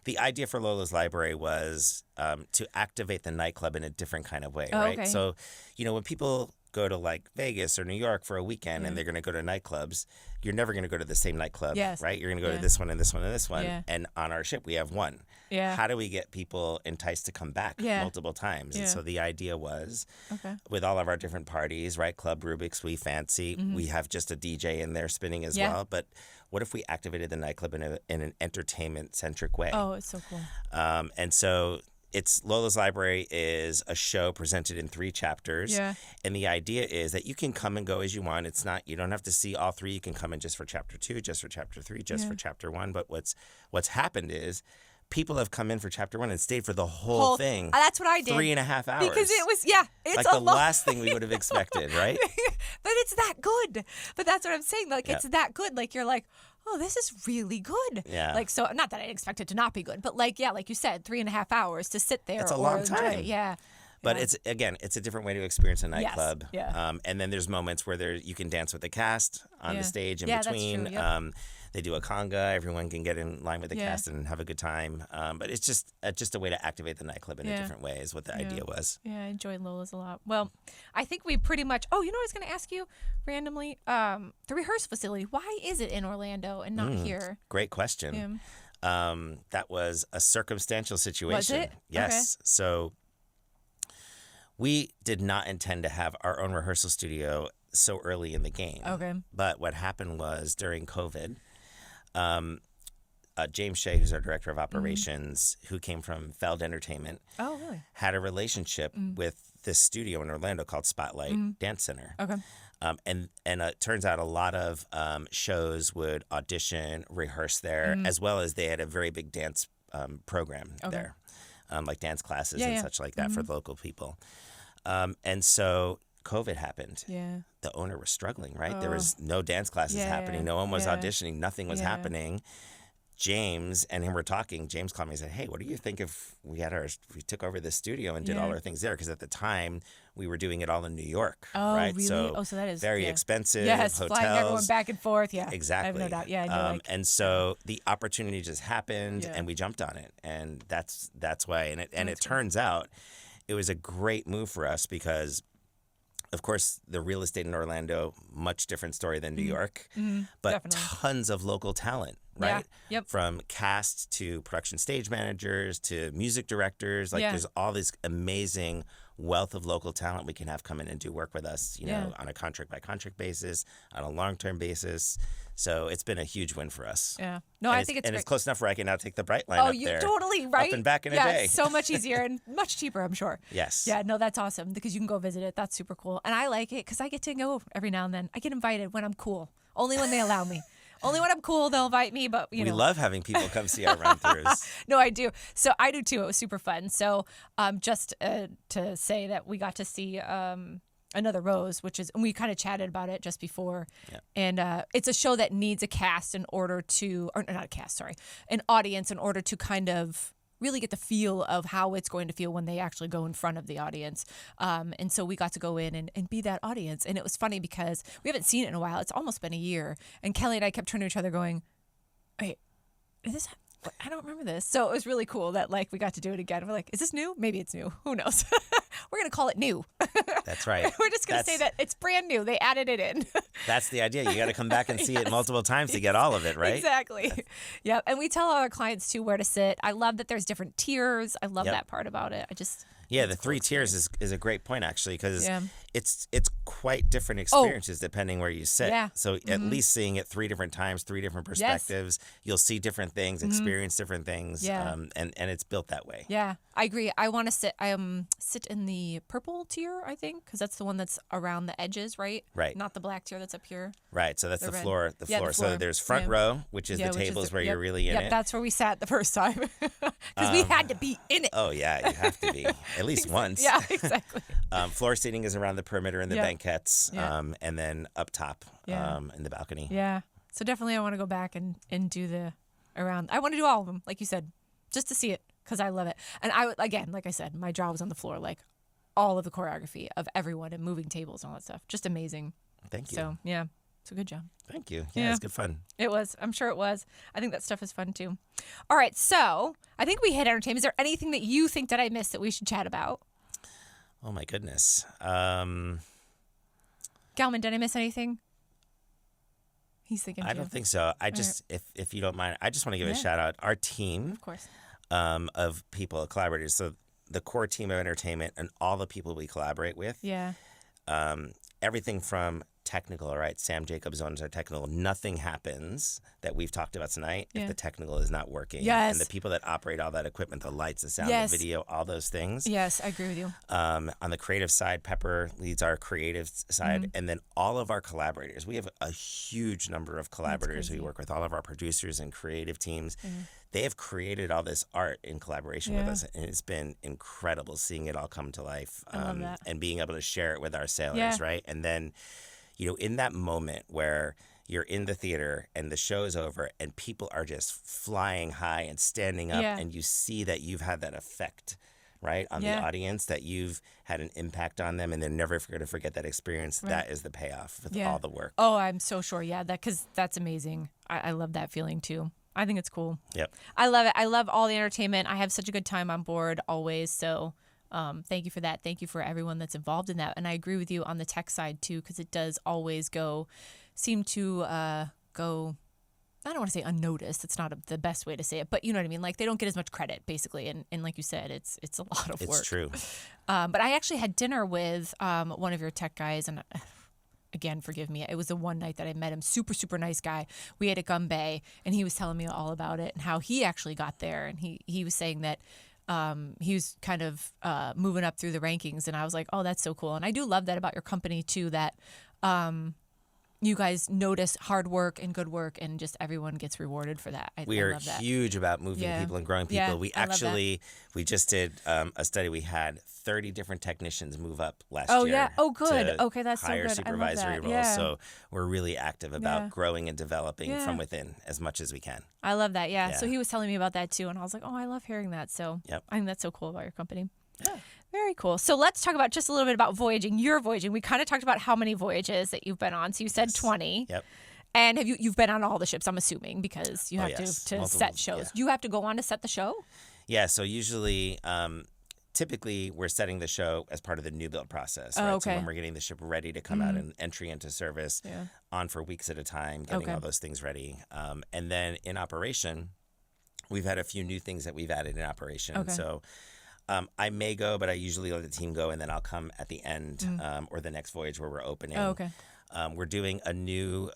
the idea for Lola's Library was to activate the nightclub in a different kind of way, Oh, right? okay. So, you know, when people go to like Vegas or New York for a weekend and they're going to go to nightclubs, you're never going to go to the same nightclub, Yes. right? You're going to go Yeah. to this one and this one and this one. Yeah. And on our ship, we have one. Yeah. How do we get people enticed to come back Yeah. multiple times? Yeah. And so the idea was, Okay. with all of our different parties, right? Club Rubik's, We Fancy, we have just a DJ in there spinning as Mm-hmm. Yeah. well. But what if we activated the nightclub in an entertainment-centric way? Oh, it's so cool. And so it's Lola's Library is a show presented in 3 chapters. Yeah. And the idea is that you can come and go as you want. It's not, you don't have to see all 3. You can come in just for chapter 2, just for chapter 3, just for chapter 1. But what's happened is people have come in for chapter 1 and stayed for the whole thing. That's what I did. 3.5 hours. Because it was, it's like a the lot. last thing we would have expected, right? But it's that good. But that's what I'm saying. Like, Yeah. it's that good. Like, you're like, oh, this is really good. Yeah. Like, so not that I expect it to not be good, but like, yeah, like you said, 3.5 hours to sit there. It's a or long enjoy time. it. Yeah. But Yeah. it's a different way to experience a nightclub. Yeah. And then there's moments where you can dance with the cast on Yeah. the stage in Yeah, that's between. true, yep. They do a conga. Everyone can get in line with the Yeah. cast and have a good time. But it's just a way to activate the nightclub in a Yeah. different way is what the idea was. Yeah, I enjoyed Lola's a lot. Well, I think we pretty much. Oh, you know what I was going to ask you randomly? The rehearsal facility. Why is it in Orlando and not here? Great question. Yeah. That was a circumstantial situation. it? Yes. So we did not intend to have our own rehearsal studio so early in the game. Okay. But what happened was during COVID, James Shea, who's our director of operations, who came from Feld Entertainment, Oh, really? had a relationship with this studio in Orlando called Spotlight Dance Center. Okay. And it turns out a lot of shows would audition, rehearse there, as well as they had a very big dance program there, like dance classes and yeah. such like that for the local people. And so COVID happened. Yeah. The owner was struggling, right? There was no dance classes happening. No one was yeah. auditioning. Nothing was Yeah. happening. James and him were talking. James called me and said, "Hey, what do you think if we took over this studio and did all Yeah. our things there? Because at the time we were doing it all in New York, Oh, right? really? So, So that is very yeah. expensive. Yes, hotels, flying everyone back and forth. Yeah, exactly. I have no doubt. Yeah, and you're like, and so the opportunity just happened, Yeah. and we jumped on it, and that's why. And it That's turns out it was a great move for us because, of course, the real estate in Orlando, much different story than New York, but Definitely. tons of local talent, Yeah. right? Yep. From cast to production stage managers to music directors. Like Yeah. there's all this amazing wealth of local talent we can have come in and do work with us, you know, on a contract by contract basis, on a long-term basis. So it's been a huge win for us. yeah. No, And I think it's and great. it's close enough where I can now take the Bright line Oh, up you there. totally right. Up and back in a yeah, day. so much easier and much cheaper, I'm sure. Yes. Yeah, no, that's awesome because you can go visit it. That's super cool, and I like it because I get to go every now and then. I get invited when I'm cool, only when they allow me. Only when I'm cool, they'll invite me, but We love having people come see our run-throughs. No, I do. So I do too. It was super fun. So just to say that we got to see Another Rose, and we kind of chatted about it just before. Yeah. And it's a show that needs a cast in order to, or not a cast, sorry, an audience in order to kind of really get the feel of how it's going to feel when they actually go in front of the audience. And so we got to go in and be that audience. And it was funny because we haven't seen it in a while. It's almost been a year. And Kelly and I kept turning to each other going, wait, is this... I don't remember this. So it was really cool that we got to do it again. We're like, is this new? Maybe it's new. Who knows? We're going to call it new. That's right. We're just going to say that it's brand new. They added it in. That's the idea. You got to come back and see it multiple times to get all of it, right? Exactly. Yeah. And we tell all our clients too where to sit. I love that there's different tiers. I love that part about it. The 3 tiers is a great point, actually, because it's quite different experiences depending where you sit. Yeah. So at least seeing it 3 different times, 3 different perspectives, you'll see different things, experience different things, and it's built that way. Yeah, I agree. I want to sit in the purple tier, I think, because that's the one that's around the edges, right? Right. Not the black tier that's up here. Right, so that's the red. floor. The floor. So there's front row, which is the tables where you're really in it. That's where we sat the first time because we had to be in it. Oh, yeah, you have to be. At least once. Yeah, exactly. Floor seating is around the perimeter and the banquettes, and then up top in the balcony. Yeah. So definitely I want to go back and do the around. I want to do all of them, like you said, just to see it because I love it. And again, like I said, my jaw was on the floor, like all of the choreography of everyone and moving tables and all that stuff. Just amazing. Thank you. So, yeah. It's a good job. Thank you. Yeah, it's good fun. It was. I'm sure it was. I think that stuff is fun too. All right. So I think we hit entertainment. Is there anything that you think that I missed that we should chat about? Oh, my goodness. Galman, did I miss anything? He's thinking I don't think so. I just, if you don't mind, I just want to give a shout out. Our team, of course, of people, collaborators. So the core team of entertainment and all the people we collaborate with. Yeah. Everything from technical, right? Sam Jacobs owns our technical. Nothing happens that we've talked about tonight if the technical is not working. Yes. And the people that operate all that equipment, the lights, the sound, the video, all those things. Yes, I agree with you. On the creative side, Pepper leads our creative side. And then all of our collaborators. We have a huge number of collaborators. We work with all of our producers and creative teams. They have created all this art in collaboration with us. And it's been incredible seeing it all come to life. I love that. And being able to share it with our sailors, right? And then, in that moment where you're in the theater and the show is over and people are just flying high and standing up and you see that you've had that effect, right, on the audience, that you've had an impact on them and they're never going to forget that experience, that is the payoff with all the work. Oh, I'm so sure. Yeah, because that's amazing. I love that feeling too. I think it's cool. Yep. I love it. I love all the entertainment. I have such a good time on board always. So thank you for that. Thank you for everyone that's involved in that. And I agree with you on the tech side too, because it does always seem to go, I don't want to say unnoticed. It's not the best way to say it, but you know what I mean? Like they don't get as much credit basically. And like you said, it's a lot of work. It's true. But I actually had dinner with one of your tech guys and again, forgive me. It was the one night that I met him. Super, super nice guy. We ate at Gum Bay and he was telling me all about it and how he actually got there. And he was saying that he was kind of moving up through the rankings, and I was like, oh, that's so cool. And I do love that about your company too, that you guys notice hard work and good work, and just everyone gets rewarded for that. We are huge about moving people and growing people. Yeah, we just did a study. We had 30 different technicians move up last year. Yeah. Oh, good. Okay, that's so good. Higher supervisory roles. Yeah. So we're really active about growing and developing from within as much as we can. I love that. Yeah. So he was telling me about that too, and I was like, oh, I love hearing that. So I think that's so cool about your company. Yeah. Very cool. So let's talk about just a little bit about voyaging. Your voyaging. We kind of talked about how many voyages that you've been on. So you said 20. Yep. And you've been on all the ships, I'm assuming, because you have to set shows. Yeah. You have to go on to set the show? Yeah. So usually, typically, we're setting the show as part of the new build process. Right? Oh, okay. So when we're getting the ship ready to come out and entry into service, on for weeks at a time, getting all those things ready. And then in operation, we've had a few new things that we've added in operation. Okay. So I may go, but I usually let the team go, and then I'll come at the end or the next voyage where we're opening. Oh, okay. We're doing a new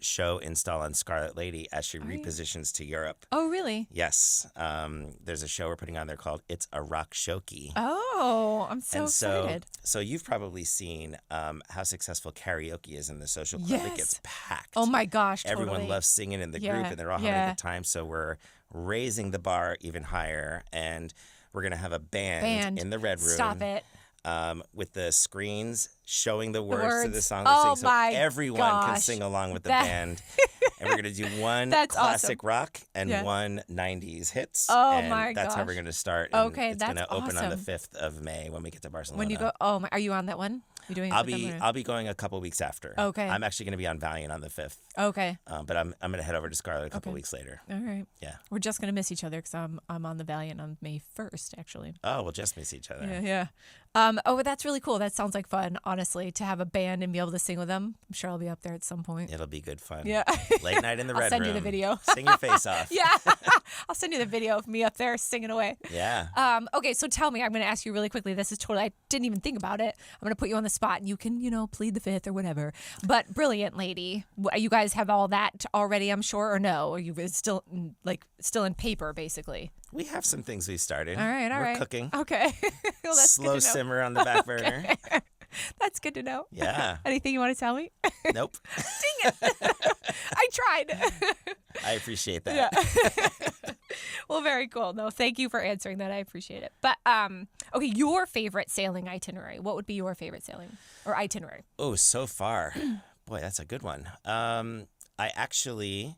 show install on Scarlet Lady as she repositions to Europe. Oh, really? Yes. There's a show we're putting on there called It's a Rock Shoki. Oh, I'm so excited. So you've probably seen how successful karaoke is in the social club. It gets packed. Oh my gosh, totally. Everyone loves singing in the group, and they're all having a good time. So we're raising the bar even higher, and we're going to have a band in the Red Room. Stop it. With the screens showing the words to the song Oh so everyone can sing along with the band. And we're going to do one classic rock and one 90s hits. Oh, and my that's gosh. how we're going to start. And Okay, it's going that's to open on the awesome. 5th of May when we get to Barcelona. When you go, are you on that one? You doing it I'll with them, or- I'll be going a couple weeks after. Okay. I'm actually going to be on Valiant on the 5th. Okay. But I'm going to head over to Scarlet a couple weeks later. All right. Yeah. We're just gonna miss each other because I'm on the Valiant on May 1st, actually. Oh, we'll just miss each other. Yeah. But that's really cool. That sounds like fun, honestly, to have a band and be able to sing with them. I'm sure I'll be up there at some point. It'll be good fun. Yeah. Late night in the Red Room. I'll send you the video. Sing your face off. Yeah. I'll send you the video of me up there singing away. Yeah. Okay, so tell me, I'm going to ask you really quickly. This is totally, I didn't even think about it. I'm going to put you on the spot and you can, plead the fifth or whatever. But Brilliant Lady, you guys have all that already, I'm sure, or no? Are you still in paper, basically? We have some things we started. All right. We're cooking. Okay. Well, that's Slow good to know. simmer on the back burner. That's good to know. Yeah. Anything you want to tell me? Nope. Dang it. I tried. I appreciate that. Yeah. Well, very cool. No, thank you for answering that. I appreciate it. But okay, your favorite sailing itinerary. What would be your favorite sailing or itinerary? Oh, so far. Boy, that's a good one. I actually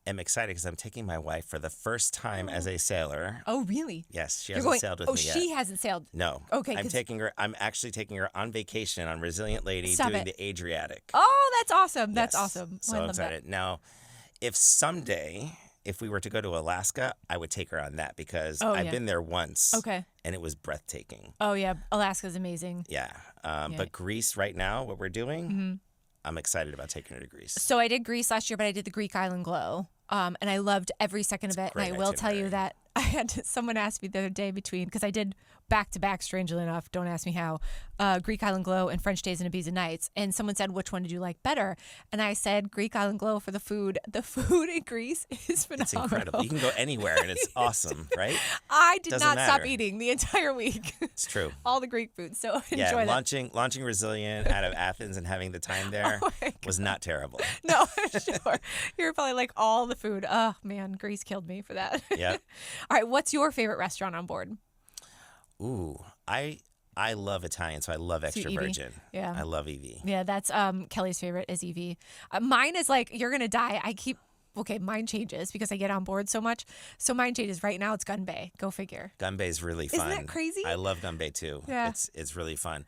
am excited because I'm taking my wife for the first time as a sailor. Oh, really? Yes, she hasn't sailed with me yet. Oh, she hasn't sailed. No. Okay. I'm actually taking her on vacation on Resilient Lady Stop doing it. the Adriatic. Oh, that's awesome. That's Yes. awesome. So I I'm love excited. Now, if someday, if we were to go to Alaska, I would take her on that because I've been there once. Okay. And it was breathtaking. Oh, yeah. Alaska's amazing. Yeah. But Greece right now, what we're doing, I'm excited about taking her to Greece. So I did Greece last year, but I did the Greek Island Glow. And I loved every second of it. And I will tell you that I had someone asked me the other day because I did back to back, strangely enough, don't ask me how, Greek Island Glow and French Days and Ibiza Nights. And someone said, which one did you like better? And I said, Greek Island Glow for the food. The food in Greece is phenomenal. It's incredible. You can go anywhere and it's awesome, right? I did Doesn't not stop matter. eating the entire week. It's true. All the Greek food. So enjoy Yeah, that. launching Resilient out of Athens and having the time there was not terrible. No, sure. You're probably like all the food. Oh, man, Greece killed me for that. Yeah. All right, what's your favorite restaurant on board? Ooh, I love Italian, so I love Extra Evie? Virgin. Yeah. I love Evie. Yeah, that's Kelly's favorite is Evie. Mine is like, you're going to die. Mine changes because I get on board so much. So mine changes. Right now it's Gun Bay. Go figure. Gun Bay is really fun. Isn't that crazy? I love Gun Bay too. Yeah. It's really fun.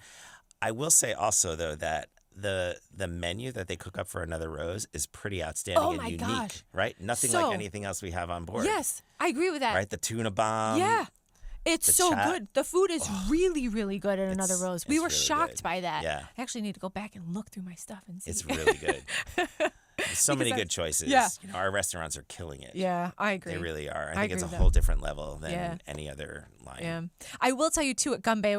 I will say also though that the menu that they cook up for Another Rose is pretty outstanding Oh and my unique, gosh. right? Nothing So- like anything else we have on board. Yes, I agree with that. Right? The tuna bomb. Yeah. It's the so chat. good. The food is really, really good at Another Rose. We it's were really shocked good. by that. Yeah. I actually need to go back and look through my stuff and see. It's really good. There's so many Because good choices. yeah. Our restaurants are killing it. Yeah, I agree. They really are. I I think it's agree a with whole that. different level than Yeah. any other line. Yeah. I will tell you too at Gun Bay,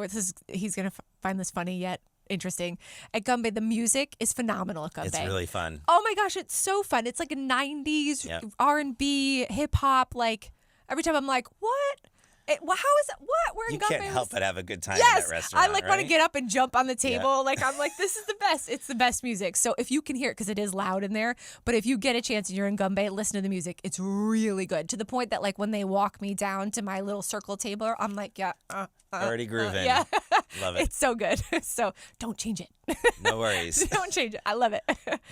he's going to find this funny yet interesting. At Gun Bay, the music is phenomenal at Gun It's Bay. really fun. Oh my gosh, it's so fun. It's like a 90s Yep. R&B, hip hop. Like every time I'm like, what? How is that? What? We're in You Gun can't Bay. help but have a good time Yes, in that restaurant. I like want to right? get up and jump on the table. Like I'm like, this is the best. It's the best music. So if you can hear it, because it is loud in there, but if you get a chance and you're in Gun Bay, listen to the music. It's really good to the point that like when they walk me down to my little circle table, I'm like, yeah, Already grooving. yeah. Love it. It's so good. So don't change it. No worries. Don't change it. I love it.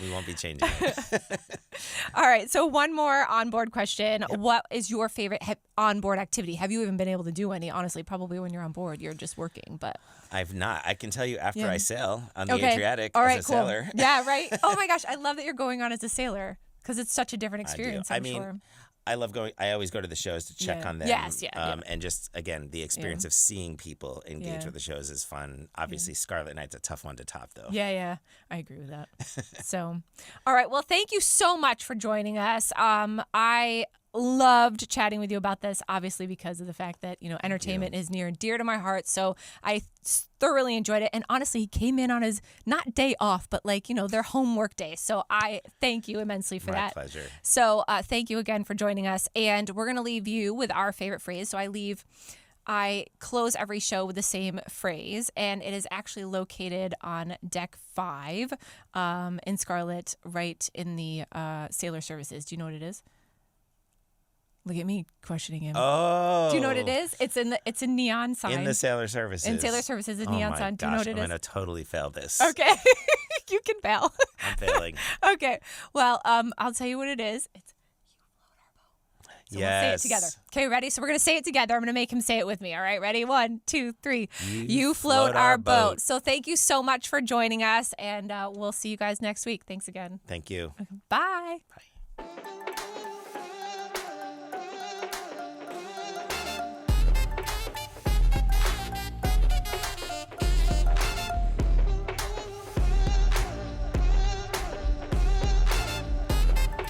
We won't be changing it. All right. So one more onboard question. Yep. What is your favorite onboard activity? Have you even been able to do any? Honestly, probably when you're on board, you're just working. But I've not. I can tell you after I sail on the okay. Adriatic All right, as a cool. sailor. Yeah, right. Oh my gosh, I love that you're going on as a sailor because it's such a different experience. I'm sure. I love going. I always go to the shows to check on them. Yes, And just again, the experience of seeing people engage with the shows is fun. Obviously, Scarlet Night's a tough one to top, though. Yeah, I agree with that. So, all right. Well, thank you so much for joining us. I loved chatting with you about this, obviously because of the fact that, entertainment is near and dear to my heart. So I thoroughly enjoyed it. And honestly, he came in on his, not day off, but their homework day. So I thank you immensely for that. My pleasure. So thank you again for joining us. And we're going to leave you with our favorite phrase. So I close every show with the same phrase, and it is actually located on deck 5 in Scarlet, right in the Sailor Services. Do you know what it is? Look at me questioning him. Oh. Do you know what it is? It's a neon sign. In the Sailor Services. In Sailor Services, a neon sign. Do you know what it is? I'm going to totally fail this. Okay. You can fail. I'm failing. Okay. Well, I'll tell you what it is. It's So we'll say it together. Okay, ready? So we're going to say it together. I'm going to make him say it with me. All right, ready? 1, 2, 3. You float our boat. So thank you so much for joining us, and we'll see you guys next week. Thanks again. Thank you. Okay, bye. Bye.